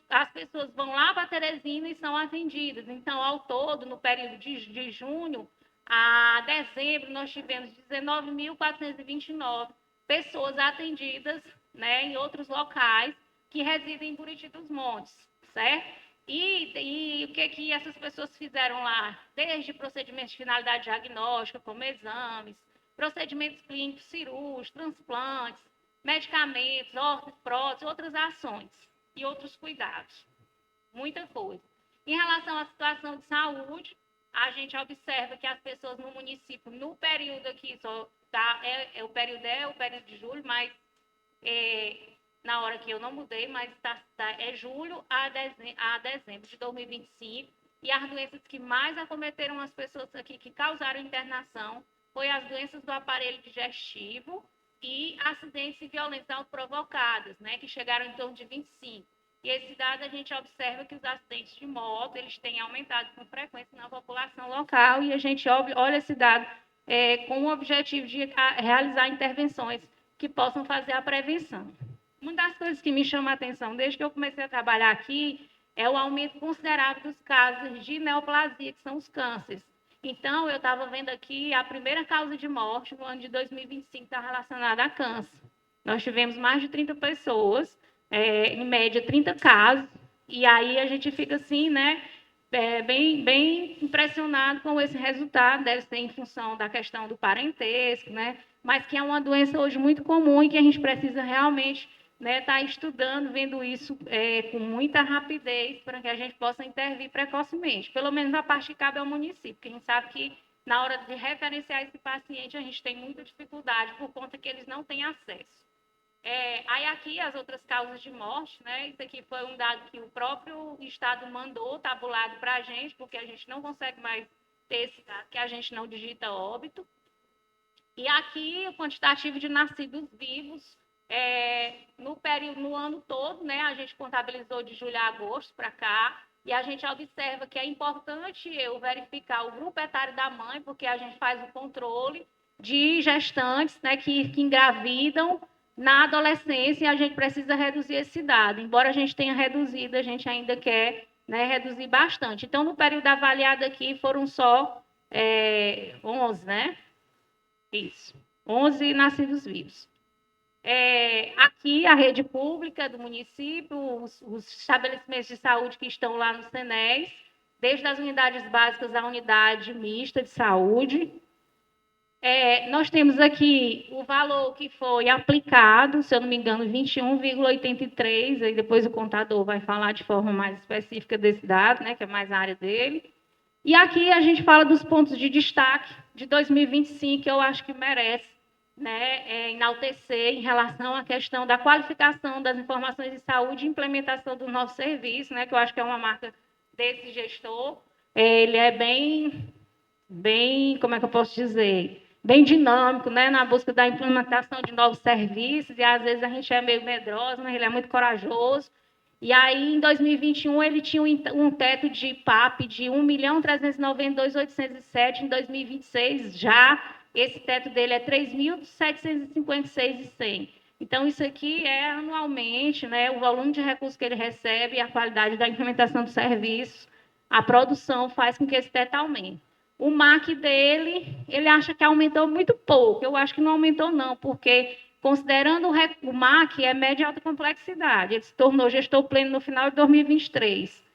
as pessoas vão lá para Teresina e são atendidas. Então, ao todo, no período de junho a dezembro, nós tivemos 19.429 pessoas atendidas, né, em outros locais que residem em Buriti dos Montes, certo? E o que essas pessoas fizeram lá? Desde procedimentos de finalidade diagnóstica, como exames, procedimentos clínicos, cirúrgicos, transplantes, medicamentos, órtese, prótese, outras ações e outros cuidados. Muita coisa. Em relação à situação de saúde, a gente observa que as pessoas no município, no período aqui, o período de julho, mas na hora que eu não mudei, mas é julho a dezembro de 2025, e as doenças que mais acometeram as pessoas aqui, que causaram internação, foi as doenças do aparelho digestivo e acidentes e violências autoprovocadas, né, que chegaram em torno de 25. E esse dado a gente observa que os acidentes de moto, eles têm aumentado com frequência na população local, e a gente olha esse dado com o objetivo de realizar intervenções que possam fazer a prevenção. Uma das coisas que me chama a atenção desde que eu comecei a trabalhar aqui é o aumento considerável dos casos de neoplasia, que são os cânceres. Então, eu estava vendo aqui a primeira causa de morte no ano de 2025 está relacionada a câncer. Nós tivemos mais de 30 pessoas, em média 30 casos, e aí a gente fica assim, né, bem impressionado com esse resultado, deve ser em função da questão do parentesco, né, mas que é uma doença hoje muito comum e que a gente precisa realmente estar estudando, vendo isso com muita rapidez, para que a gente possa intervir precocemente, pelo menos a parte que cabe ao município, porque a gente sabe que na hora de referenciar esse paciente, a gente tem muita dificuldade por conta que eles não têm acesso. Aí aqui as outras causas de morte, né? Isso aqui foi um dado que o próprio Estado mandou tabulado para a gente, porque a gente não consegue mais ter esse dado, que a gente não digita óbito. E aqui o quantitativo de nascidos vivos, no ano todo, né? A gente contabilizou de julho a agosto para cá, e a gente observa que é importante eu verificar o grupo etário da mãe, porque a gente faz o controle de gestantes, né, que engravidam na adolescência, e a gente precisa reduzir esse dado. Embora a gente tenha reduzido, a gente ainda quer, né, reduzir bastante. Então, no período avaliado aqui, foram só 11, né? Isso, 11 nascidos vivos. Aqui, a rede pública do município, os estabelecimentos de saúde que estão lá no SENES, desde as unidades básicas à unidade mista de saúde. Nós temos aqui o valor que foi aplicado, se eu não me engano, 21,83, aí depois o contador vai falar de forma mais específica desse dado, né, que é mais a área dele. E aqui a gente fala dos pontos de destaque de 2025, que eu acho que merece, né, enaltecer em relação à questão da qualificação das informações de saúde e implementação do nosso serviço, né, que eu acho que é uma marca desse gestor. Ele é bem, como é que eu posso dizer, bem dinâmico, né, na busca da implementação de novos serviços, e às vezes a gente é meio medroso, mas ele é muito corajoso. E aí, em 2021, ele tinha um teto de PAP de 1.392.807, em 2026, já esse teto dele é 3.756,100. Então, isso aqui é anualmente, né, o volume de recursos que ele recebe e a qualidade da implementação do serviço, a produção faz com que esse teto aumente. O MAC dele, ele acha que aumentou muito pouco. Eu acho que não aumentou, não, porque, considerando o MAC, é média e alta complexidade. Ele se tornou gestor pleno no final de 2023.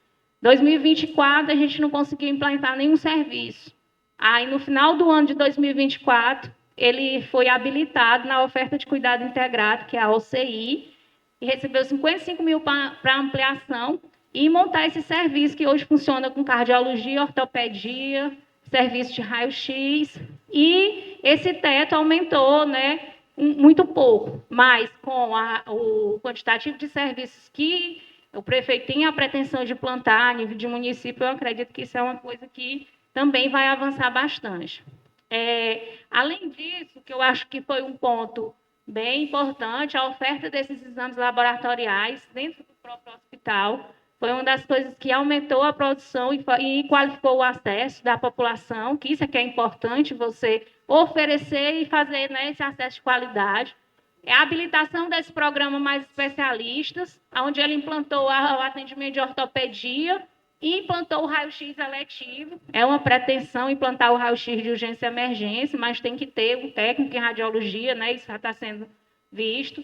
2024, a gente não conseguiu implantar nenhum serviço. Aí, no final do ano de 2024, ele foi habilitado na oferta de cuidado integrado, que é a OCI, e recebeu 55 mil para ampliação e montar esse serviço que hoje funciona com cardiologia, ortopedia, serviço de raio-x, e esse teto aumentou, né, muito pouco, mas com o quantitativo de serviços que o prefeito tem a pretensão de plantar a nível de município, eu acredito que isso é uma coisa que também vai avançar bastante. Além disso, que eu acho que foi um ponto bem importante, a oferta desses exames laboratoriais dentro do próprio hospital, foi uma das coisas que aumentou a produção e qualificou o acesso da população, que isso é que é importante, você oferecer e fazer, né, esse acesso de qualidade. A habilitação desse programa Mais Especialistas, onde ele implantou o atendimento de ortopedia e implantou o raio-x eletivo. É uma pretensão implantar o raio-x de urgência e emergência, mas tem que ter um técnico em radiologia, né, isso já está sendo visto.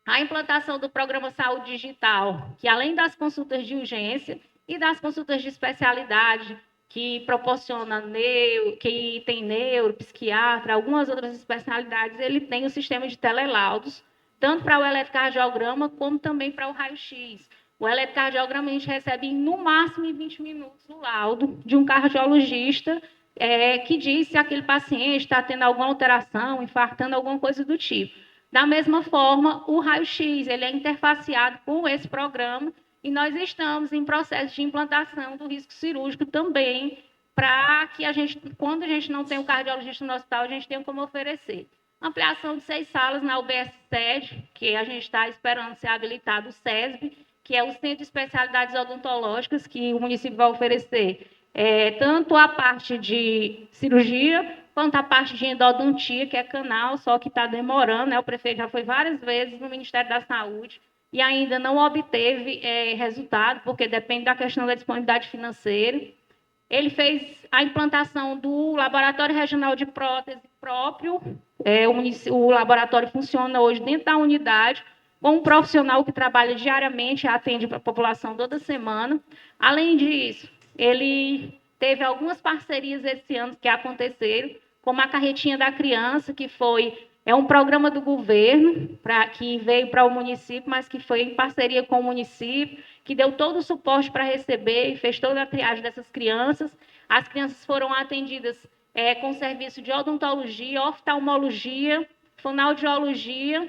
A implantação do programa Saúde Digital, que além das consultas de urgência, e das consultas de especialidade, que proporciona que tem neuro, psiquiatra, algumas outras especialidades, ele tem o sistema de telelaudos, tanto para o eletrocardiograma como também para o raio-x. O eletrocardiograma a gente recebe no máximo em 20 minutos o laudo de um cardiologista que diz se aquele paciente está tendo alguma alteração, infartando, alguma coisa do tipo. Da mesma forma, o raio-x ele é interfaceado com esse programa e nós estamos em processo de implantação do risco cirúrgico também, para que quando a gente não tem o cardiologista no hospital, a gente tenha como oferecer. Ampliação de 6 salas na UBS sede, que a gente está esperando ser habilitado o SESB, que é o Centro de Especialidades Odontológicas, que o município vai oferecer tanto a parte de cirurgia, quanto a parte de endodontia, que é canal, só que está demorando, né? O prefeito já foi várias vezes no Ministério da Saúde e ainda não obteve resultado, porque depende da questão da disponibilidade financeira. Ele fez a implantação do Laboratório Regional de Prótese próprio. O laboratório funciona hoje dentro da unidade, com um profissional que trabalha diariamente e atende para a população toda semana. Além disso, ele teve algumas parcerias esse ano que aconteceram, como a Carretinha da Criança, que é um programa do governo que veio para o município, mas que foi em parceria com o município, que deu todo o suporte para receber e fez toda a triagem dessas crianças. As crianças foram atendidas com serviço de odontologia, oftalmologia, fonoaudiologia,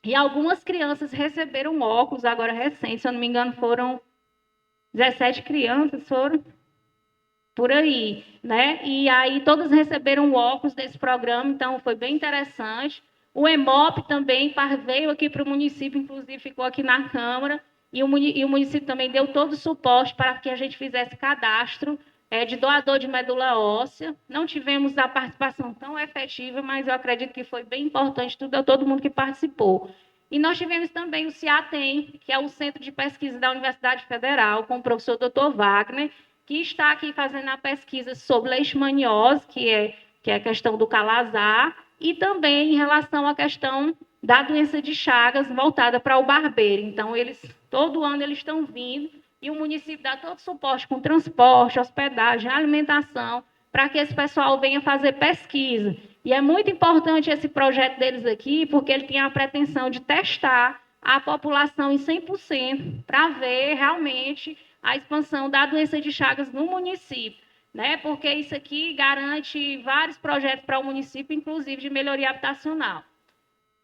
e algumas crianças receberam óculos, agora recente, se eu não me engano, foram 17 crianças, foram por aí, né? E aí todas receberam óculos desse programa, então foi bem interessante. O EMOP também veio aqui para o município, inclusive ficou aqui na Câmara, e o município também deu todo o suporte para que a gente fizesse cadastro de doador de medula óssea. Não tivemos a participação tão efetiva, mas eu acredito que foi bem importante todo mundo que participou. E nós tivemos também o CIATEM, que é o Centro de Pesquisa da Universidade Federal, com o professor Dr. Wagner, que está aqui fazendo a pesquisa sobre leishmaniose, que é a questão do calazar, e também em relação à questão da doença de Chagas, voltada para o barbeiro. Então, todo ano eles estão vindo, e o município dá todo o suporte com transporte, hospedagem, alimentação, para que esse pessoal venha fazer pesquisa. E é muito importante esse projeto deles aqui, porque ele tem a pretensão de testar a população em 100%, para ver realmente a expansão da doença de Chagas no município, né? Porque isso aqui garante vários projetos para o município, inclusive de melhoria habitacional.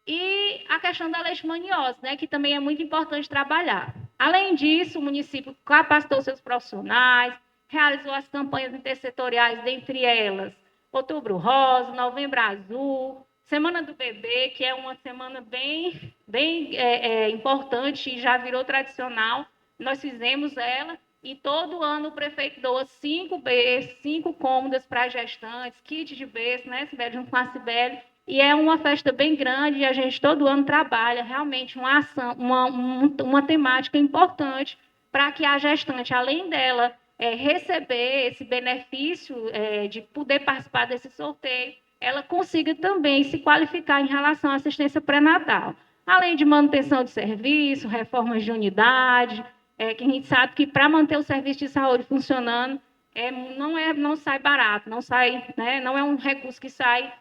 E a questão da leishmaniose, né? Que também é muito importante trabalhar. Além disso, o município capacitou seus profissionais, realizou as campanhas intersetoriais, dentre elas Outubro Rosa, Novembro Azul, Semana do Bebê, que é uma semana bem importante e já virou tradicional. Nós fizemos ela e todo ano o prefeito doa 5 berços, 5 cômodas para gestantes, kit de berço, né, Sibeli, junto com a Sibeli. E é uma festa bem grande e a gente todo ano trabalha realmente uma ação, uma temática importante para que a gestante, além dela receber esse benefício de poder participar desse sorteio, ela consiga também se qualificar em relação à assistência pré-natal. Além de manutenção de serviço, reformas de unidade, que a gente sabe que para manter o serviço de saúde funcionando, não sai barato, não sai, né, não é um recurso que sai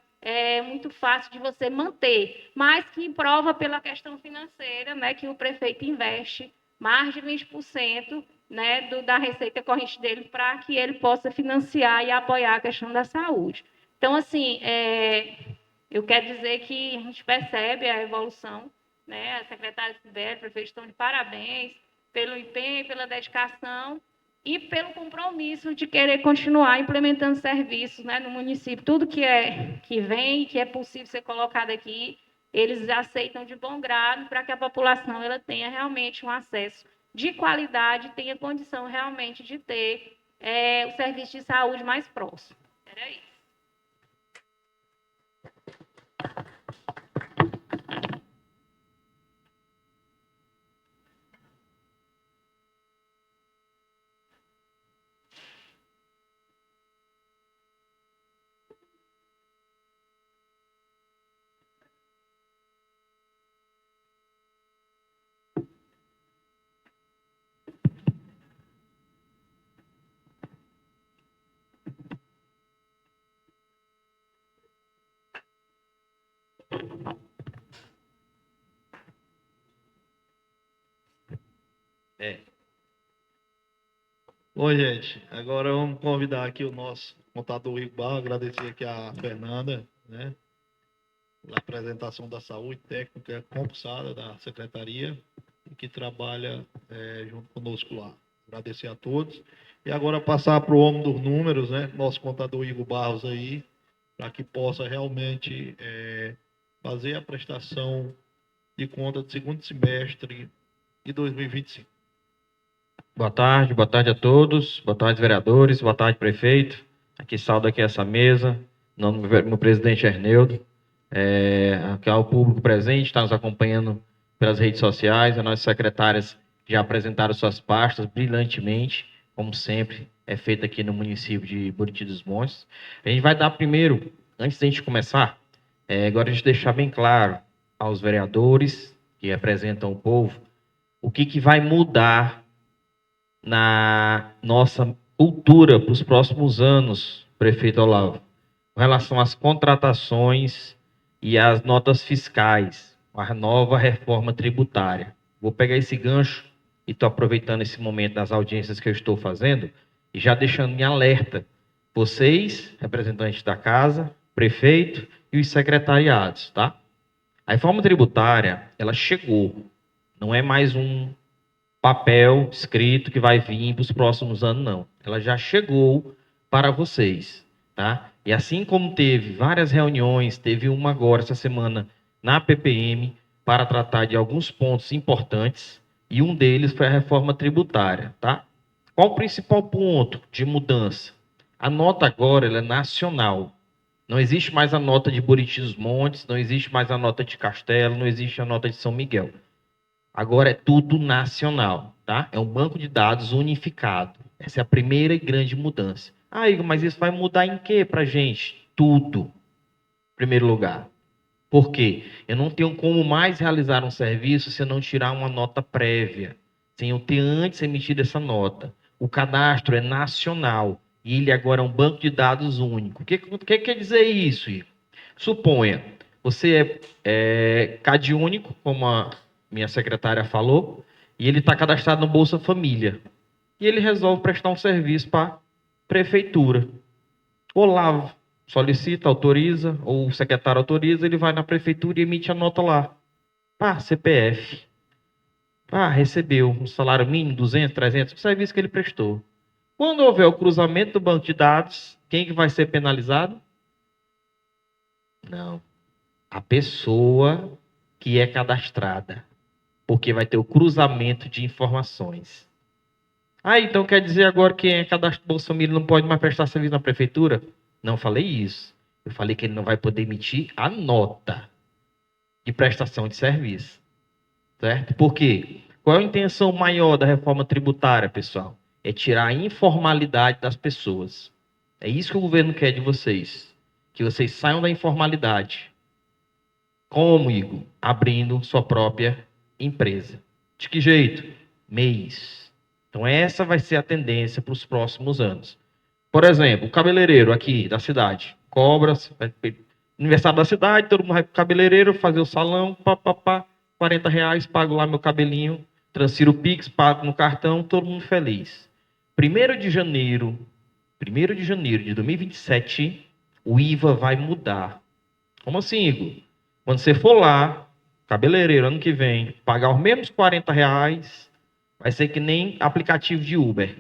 muito fácil de você manter, mas que prova pela questão financeira, né, que o prefeito investe mais de 20%, né, da receita corrente dele para que ele possa financiar e apoiar a questão da saúde. Então, assim, eu quero dizer que a gente percebe a evolução, né, a secretária Sibeli, o prefeito estão de parabéns pelo empenho, pela dedicação e pelo compromisso de querer continuar implementando serviços, né, no município. Tudo que vem, que é possível ser colocado aqui, eles aceitam de bom grado para que a população ela tenha realmente um acesso de qualidade, tenha condição realmente de ter o serviço de saúde mais próximo. Era isso. Bom, gente, agora vamos convidar aqui o nosso contador Igor Barros, agradecer aqui a Fernanda, né, pela apresentação da saúde técnica concursada da secretaria e que trabalha junto conosco lá. Agradecer a todos. E agora passar para o homem dos números, né, nosso contador Igor Barros aí, para que possa realmente fazer a prestação de conta do segundo semestre de 2025. Boa tarde a todos, boa tarde, vereadores, boa tarde, prefeito. Aqui saúdo aqui essa mesa, em nome do meu presidente Erneudo, aqui ao público presente, está nos acompanhando pelas redes sociais, as nossas secretárias já apresentaram suas pastas brilhantemente, como sempre é feito aqui no município de Buriti dos Montes. A gente vai dar primeiro, antes da gente começar, agora a gente deixar bem claro aos vereadores que representam o povo, o que vai mudar na nossa cultura para os próximos anos, prefeito Olavo, com relação às contratações e às notas fiscais, a nova reforma tributária. Vou pegar esse gancho e estou aproveitando esse momento das audiências que eu estou fazendo e já deixando em alerta vocês, representantes da casa, prefeito e os secretariados, tá? A reforma tributária, ela chegou, não é mais um papel escrito que vai vir para os próximos anos, não. Ela já chegou para vocês, tá? E assim como teve várias reuniões, teve uma agora, essa semana, na PPM, para tratar de alguns pontos importantes, e um deles foi a reforma tributária, tá? Qual o principal ponto de mudança? A nota agora ela é nacional. Não existe mais a nota de Buriti dos Montes, não existe mais a nota de Castelo, não existe a nota de São Miguel. Agora é tudo nacional, tá? É um banco de dados unificado. Essa é a primeira e grande mudança. Ah, Igor, mas isso vai mudar em quê pra gente? Tudo. Em primeiro lugar. Por quê? Eu não tenho como mais realizar um serviço se eu não tirar uma nota prévia, sem eu ter antes emitido essa nota. O cadastro é nacional e ele agora é um banco de dados único. O que quer dizer isso, Igor? Suponha, você é CAD único, como a minha secretária falou, e ele está cadastrado no Bolsa Família. E ele resolve prestar um serviço para a prefeitura. Olavo solicita, autoriza, ou o secretário autoriza, ele vai na prefeitura e emite a nota lá. CPF. Recebeu um salário mínimo, 200, 300, o serviço que ele prestou. Quando houver o cruzamento do banco de dados, quem que vai ser penalizado? Não. A pessoa que é cadastrada. Porque vai ter o cruzamento de informações. Então quer dizer agora que quem é cadastro do Bolsa Família não pode mais prestar serviço na prefeitura? Não falei isso. Eu falei que ele não vai poder emitir a nota de prestação de serviço. Certo? Por quê? Qual é a intenção maior da reforma tributária, pessoal? É tirar a informalidade das pessoas. É isso que o governo quer de vocês. Que vocês saiam da informalidade. Como, Igor? Abrindo sua própria empresa. De que jeito? MEIs. Então essa vai ser a tendência para os próximos anos. Por exemplo, o cabeleireiro aqui da cidade. Cobra, aniversário da cidade, todo mundo vai para o cabeleireiro, fazer o salão, R$40, pago lá meu cabelinho, transfiro o Pix, pago no cartão, todo mundo feliz. 1º de janeiro de 2027, o IVA vai mudar. Como assim, Igor? Quando você for lá, cabeleireiro, ano que vem, pagar os mesmos R$40, vai ser que nem aplicativo de Uber.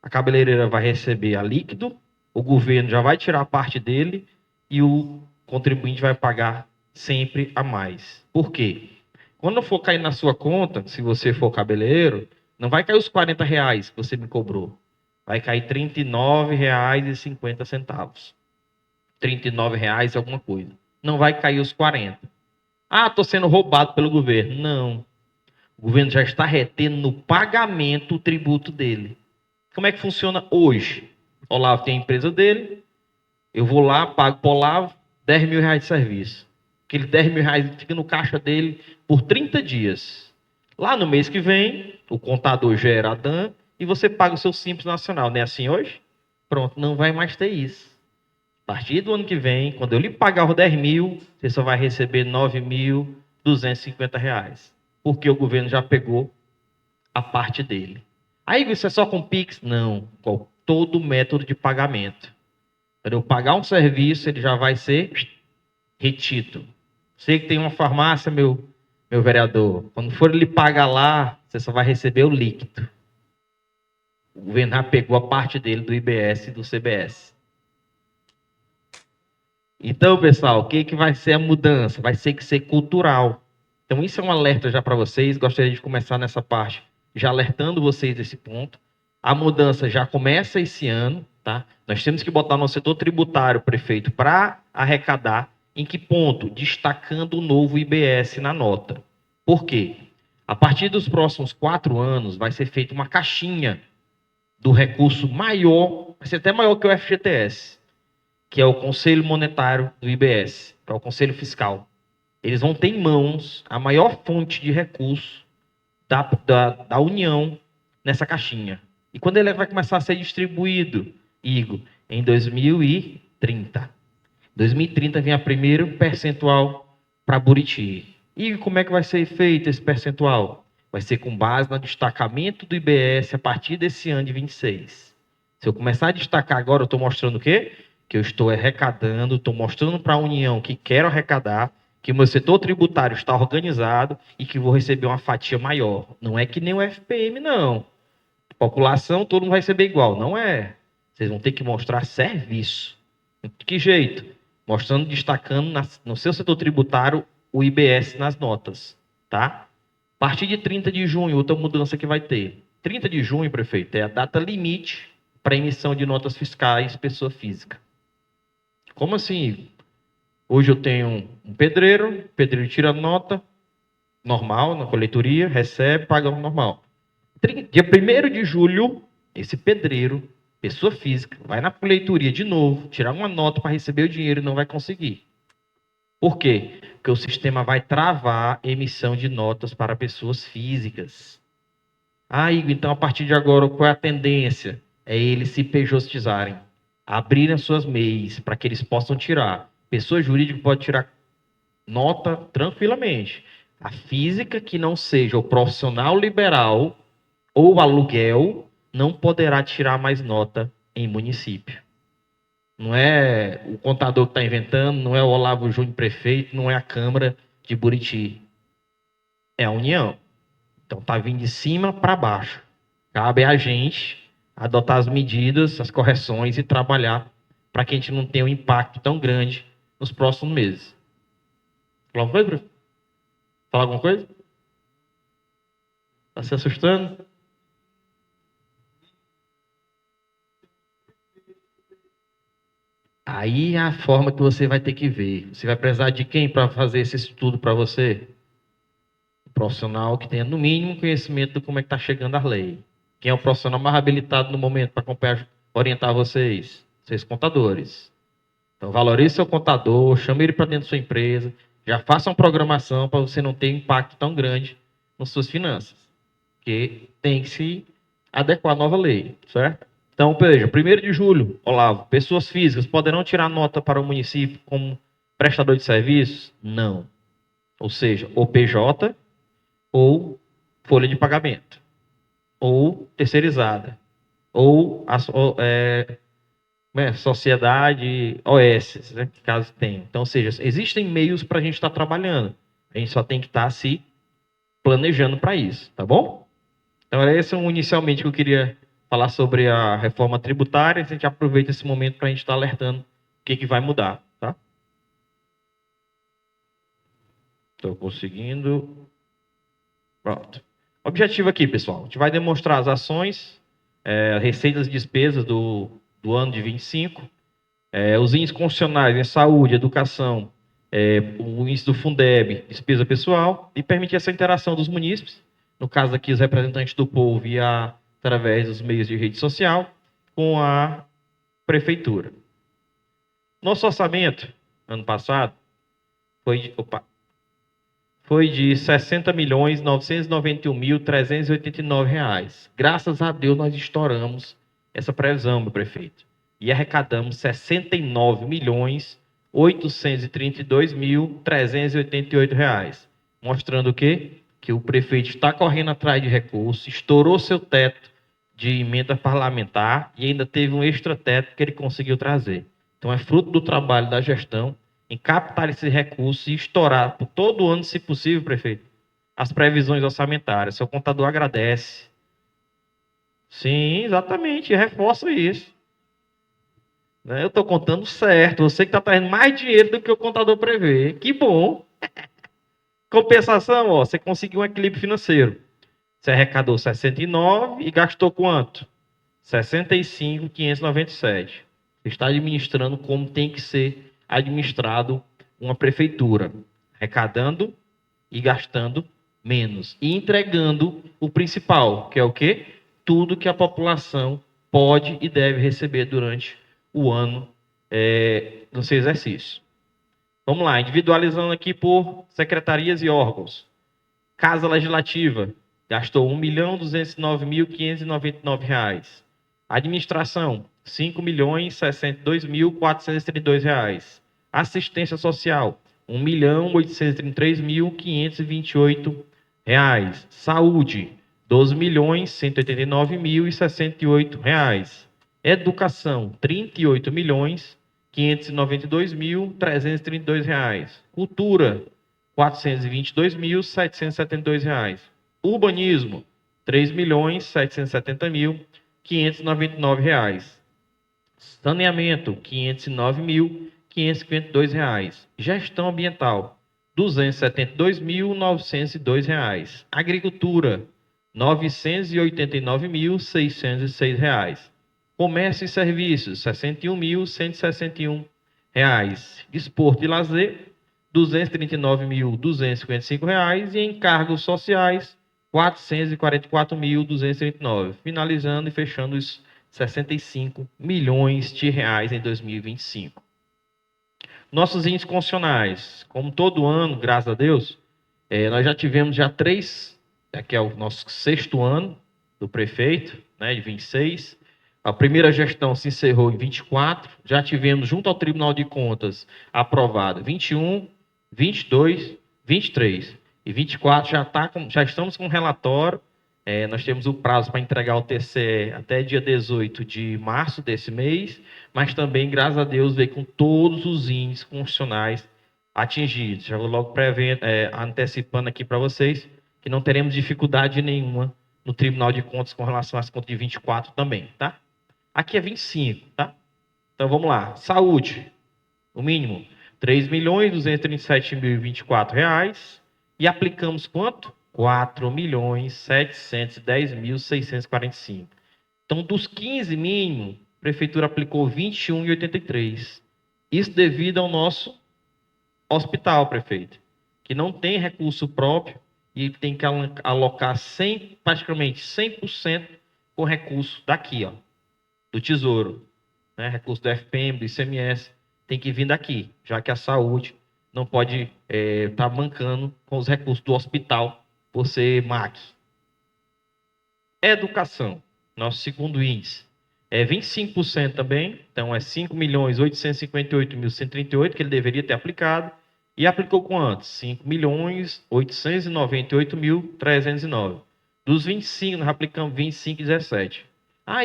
A cabeleireira vai receber a líquido, o governo já vai tirar a parte dele e o contribuinte vai pagar sempre a mais. Por quê? Quando for cair na sua conta, se você for cabeleireiro, não vai cair os R$40 que você me cobrou. Vai cair R$39,50. R$39 alguma coisa. Não vai cair os 40. Estou sendo roubado pelo governo. Não. O governo já está retendo no pagamento o tributo dele. Como é que funciona hoje? O Olavo tem a empresa dele, eu vou lá, pago para o Olavo R$10.000 de serviço. Aquele R$10.000 fica no caixa dele por 30 dias. Lá no mês que vem, o contador gera a DAN e você paga o seu Simples Nacional. Não é assim hoje? Pronto, não vai mais ter isso. A partir do ano que vem, quando eu lhe pagar os 10.000, você só vai receber R$9.250. Porque o governo já pegou a parte dele. Aí isso é só com Pix? Não, com todo método de pagamento. Quando eu pagar um serviço, ele já vai ser retido. Sei que tem uma farmácia, meu vereador. Quando for ele pagar lá, você só vai receber o líquido. O governo já pegou a parte dele do IBS e do CBS. Então, pessoal, o que vai ser a mudança? Vai ser que ser cultural. Então, isso é um alerta já para vocês. Gostaria de começar nessa parte, já alertando vocês desse ponto. A mudança já começa esse ano, tá? Nós temos que botar no setor tributário, prefeito, para arrecadar. Em que ponto? Destacando o novo IBS na nota. Por quê? A partir dos próximos 4 anos, vai ser feita uma caixinha do recurso maior, vai ser até maior que o FGTS, que é o Conselho Monetário do IBS, que é o Conselho Fiscal. Eles vão ter em mãos a maior fonte de recurso da União nessa caixinha. E quando ele vai começar a ser distribuído, Igor? Em 2030. 2030 vem a primeiro percentual para Buriti. E como é que vai ser feito esse percentual? Vai ser com base no destacamento do IBS a partir desse ano de 26. Se eu começar a destacar agora, eu estou mostrando o quê? Que eu estou arrecadando, estou mostrando para a União que quero arrecadar, que o meu setor tributário está organizado e que vou receber uma fatia maior. Não é que nem o FPM, não. População, todo mundo vai receber igual. Não é. Vocês vão ter que mostrar serviço. De que jeito? Mostrando, destacando no seu setor tributário o IBS nas notas. Tá? A partir de 30 de junho, outra mudança que vai ter. 30 de junho, prefeito, é a data limite para emissão de notas fiscais pessoa física. Como assim? Hoje eu tenho um pedreiro, o pedreiro tira nota normal na coletoria, recebe, paga normal. Dia 1º de julho, esse pedreiro, pessoa física, vai na coletoria de novo, tirar uma nota para receber o dinheiro e não vai conseguir. Por quê? Porque o sistema vai travar a emissão de notas para pessoas físicas. Ah, Igor, então a partir de agora, qual é a tendência? É eles se pejotizarem, abrirem as suas MEIs para que eles possam tirar. Pessoa jurídica pode tirar nota tranquilamente. A física que não seja o profissional liberal ou aluguel não poderá tirar mais nota em município. Não é o contador que está inventando, não é o Olavo Júnior prefeito, não é a Câmara de Buriti. É a União. Então está vindo de cima para baixo. Cabe a gente adotar as medidas, as correções e trabalhar para que a gente não tenha um impacto tão grande nos próximos meses. Falar alguma coisa, professor? Falar alguma coisa? Está se assustando? Aí é a forma que você vai ter que ver. Você vai precisar de quem para fazer esse estudo para você? Um profissional que tenha, no mínimo, conhecimento de como é que está chegando a lei. Quem é o profissional mais habilitado no momento para orientar vocês? Vocês contadores. Então, valorize seu contador, chame ele para dentro da sua empresa, já faça uma programação para você não ter impacto tão grande nas suas finanças. Porque tem que se adequar à nova lei, certo? Então, veja, 1º de julho, Olavo, pessoas físicas poderão tirar nota para o município como prestador de serviços? Não. Ou seja, ou PJ, ou folha de pagamento, ou terceirizada, ou sociedade OS, né, caso tenha. Então, ou seja, existem meios para a gente estar trabalhando. A gente só tem que estar se planejando para isso, tá bom? Então, era esse inicialmente que eu queria falar sobre a reforma tributária. A gente aproveita esse momento para a gente estar alertando o que vai mudar, tá? Estou conseguindo. Pronto. Objetivo aqui, pessoal. A gente vai demonstrar as ações, receitas e despesas do ano de 25, os índices constitucionais em saúde, educação, o índice do Fundeb, despesa pessoal, e permitir essa interação dos munícipes, no caso aqui os representantes do povo através dos meios de rede social, com a prefeitura. Nosso orçamento, ano passado, foi de R$ 60.991.389. Graças a Deus nós estouramos essa previsão, meu prefeito. E arrecadamos R$ 69.832.388. Mostrando o quê? que o prefeito está correndo atrás de recursos, estourou seu teto de emenda parlamentar e ainda teve um extra teto que ele conseguiu trazer. Então, é fruto do trabalho da gestão em captar esses recursos e estourar por todo ano, se possível, prefeito, as previsões orçamentárias. Seu contador agradece. Sim, exatamente, reforça isso. Né? Eu estou contando certo. Você que está trazendo mais dinheiro do que o contador prevê. Que bom. Compensação, ó, você conseguiu um equilíbrio financeiro. Você arrecadou 69 e gastou quanto? 65.597. Você está administrando como tem que ser administrado uma prefeitura. Arrecadando e gastando menos. E entregando o principal, que é o quê? Tudo que a população pode e deve receber durante o ano do seu exercício. Vamos lá, individualizando aqui por secretarias e órgãos. Casa Legislativa, gastou R$ 1.209.599. Administração, R$ 5.062.432. Assistência Social, R$ 1.833.528. Saúde, R$ 12.189.068. Educação, R$ 38.592.332. Cultura, R$ 422.772. Urbanismo, R$ 3.770.599. Saneamento, R$ 509.552. Gestão ambiental, R$ 272.902. Agricultura, R$ 989.606. Comércio e serviços, R$ 61.161. Desporto e lazer, R$ 239.255. E encargos sociais, R$ 444.239. Finalizando e fechando os R$ 65 milhões em 2025. Nossos índices constitucionais, como todo ano, graças a Deus, nós já tivemos 3, aqui é o nosso 6º ano do prefeito, né, de 26. A primeira gestão se encerrou em 24, já tivemos junto ao Tribunal de Contas aprovado 21, 22, 23 e 24 já estamos com um relatório. Nós temos o prazo para entregar o TCE até dia 18 de março desse mês, mas também, graças a Deus, veio com todos os índices constitucionais atingidos. Já vou logo antecipando aqui para vocês que não teremos dificuldade nenhuma no Tribunal de Contas com relação às contas de 24 também, tá? Aqui é 25, tá? Então, vamos lá. Saúde, o mínimo, R$ 3.237.024. E aplicamos quanto? R$ 4.710.645. Então, dos 15 mínimos, a Prefeitura aplicou 21,83. Isso devido ao nosso hospital, prefeito, que não tem recurso próprio e tem que alocar praticamente 100% com recurso daqui, ó, do Tesouro, né? Recurso do FPM, do ICMS, tem que vir daqui, já que a saúde não pode estar bancando com os recursos do hospital por ser MAC. Educação, nosso segundo índice, é 25% também, então é 5.858.138 que ele deveria ter aplicado, e aplicou quanto? 5.898.309. Dos 25, nós aplicamos 25,17.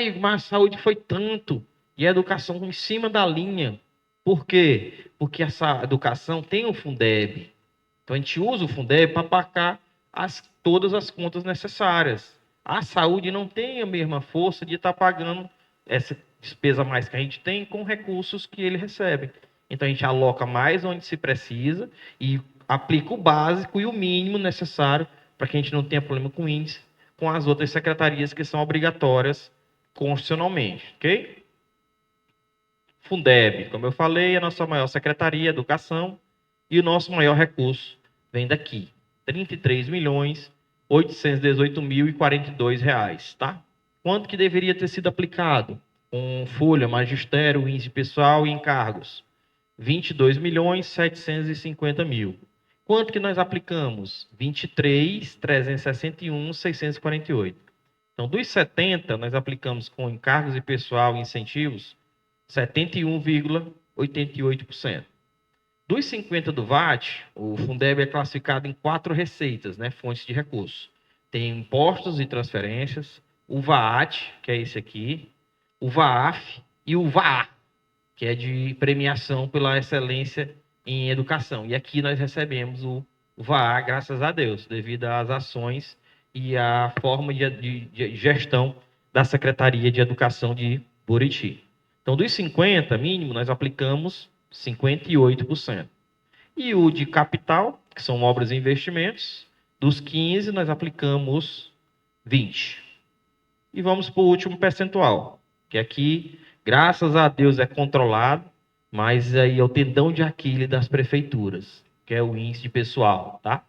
Igor, mas a saúde foi tanto, e a educação em cima da linha. Por quê? Porque essa educação tem o Fundeb. Então, a gente usa o Fundeb para pagar todas as contas necessárias. A saúde não tem a mesma força de estar pagando essa despesa a mais que a gente tem com recursos que ele recebe. Então, a gente aloca mais onde se precisa e aplica o básico e o mínimo necessário para que a gente não tenha problema com índice, com as outras secretarias que são obrigatórias constitucionalmente, ok? Fundeb, como eu falei, é a nossa maior secretaria, educação, e o nosso maior recurso vem daqui, R$ 33.818.042, tá? Quanto que deveria ter sido aplicado? Com folha, magistério, índice pessoal e encargos. R$ 22.750.000. Quanto que nós aplicamos? R$ 23.361.648. Então, dos 70, nós aplicamos com encargos e pessoal e incentivos 71,88%. Dos 50 do VAT, o Fundeb é classificado em 4 receitas, né, fontes de recursos. Tem impostos e transferências, o VAT, que é esse aqui, o VAF e o VAA, que é de premiação pela excelência em educação. E aqui nós recebemos o VAA, graças a Deus, devido às ações e à forma de gestão da Secretaria de Educação de Buriti. Então, dos 50, mínimo, nós aplicamos 58%. E o de capital, que são obras e investimentos, dos 15, nós aplicamos 20%. E vamos para o último percentual, que aqui, graças a Deus, é controlado, mas aí é o tendão de Aquiles das prefeituras, que é o índice de pessoal, tá?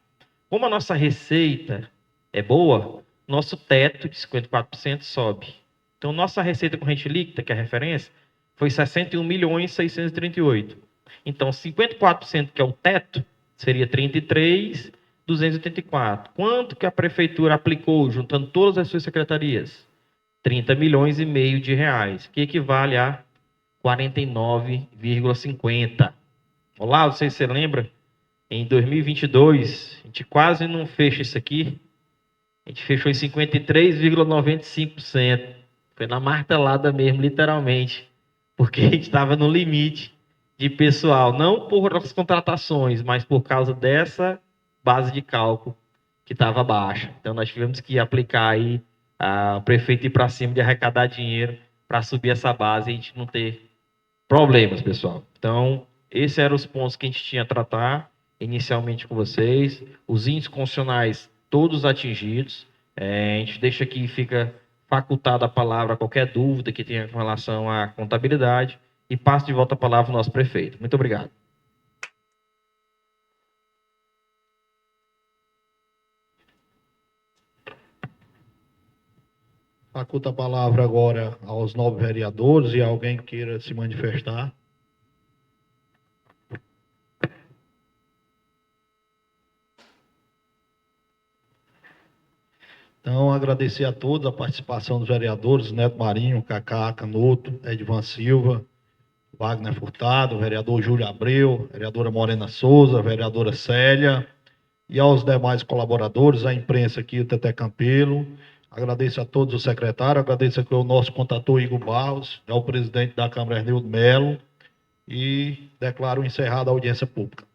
Como a nossa receita é boa, nosso teto de 54% sobe. Então, nossa receita corrente líquida, que é a referência, foi 61.638. Então, 54%, que é o teto, seria 33.284. Quanto que a prefeitura aplicou, juntando todas as suas secretarias? 30,5 milhões de reais, que equivale a 49,50. Olá, você se lembra? Em 2022, a gente quase não fecha isso aqui. A gente fechou em 53,95%. Foi na martelada mesmo, literalmente. Porque a gente estava no limite de pessoal. Não por as contratações, mas por causa dessa base de cálculo que estava baixa. Então, nós tivemos que aplicar aí o prefeito ir para cima de arrecadar dinheiro para subir essa base e a gente não ter problemas, pessoal. Então, esses eram os pontos que a gente tinha a tratar inicialmente com vocês. Os índices constitucionais todos atingidos. A gente deixa aqui, fica facultada a palavra, qualquer dúvida que tenha com relação à contabilidade, e passo de volta a palavra ao nosso prefeito. Muito obrigado. Faculta a palavra agora aos 9 vereadores e alguém que queira se manifestar. Então, agradecer a todos a participação dos vereadores, Neto Marinho, Cacá Canuto, Edvan Silva, Wagner Furtado, vereador Júlio Abreu, vereadora Morena Souza, vereadora Célia, e aos demais colaboradores, a imprensa aqui, o Tete Campelo. Agradeço a todos os secretários, agradeço aqui ao nosso contator Igor Barros, ao presidente da Câmara Ernildo Melo, e declaro encerrada a audiência pública.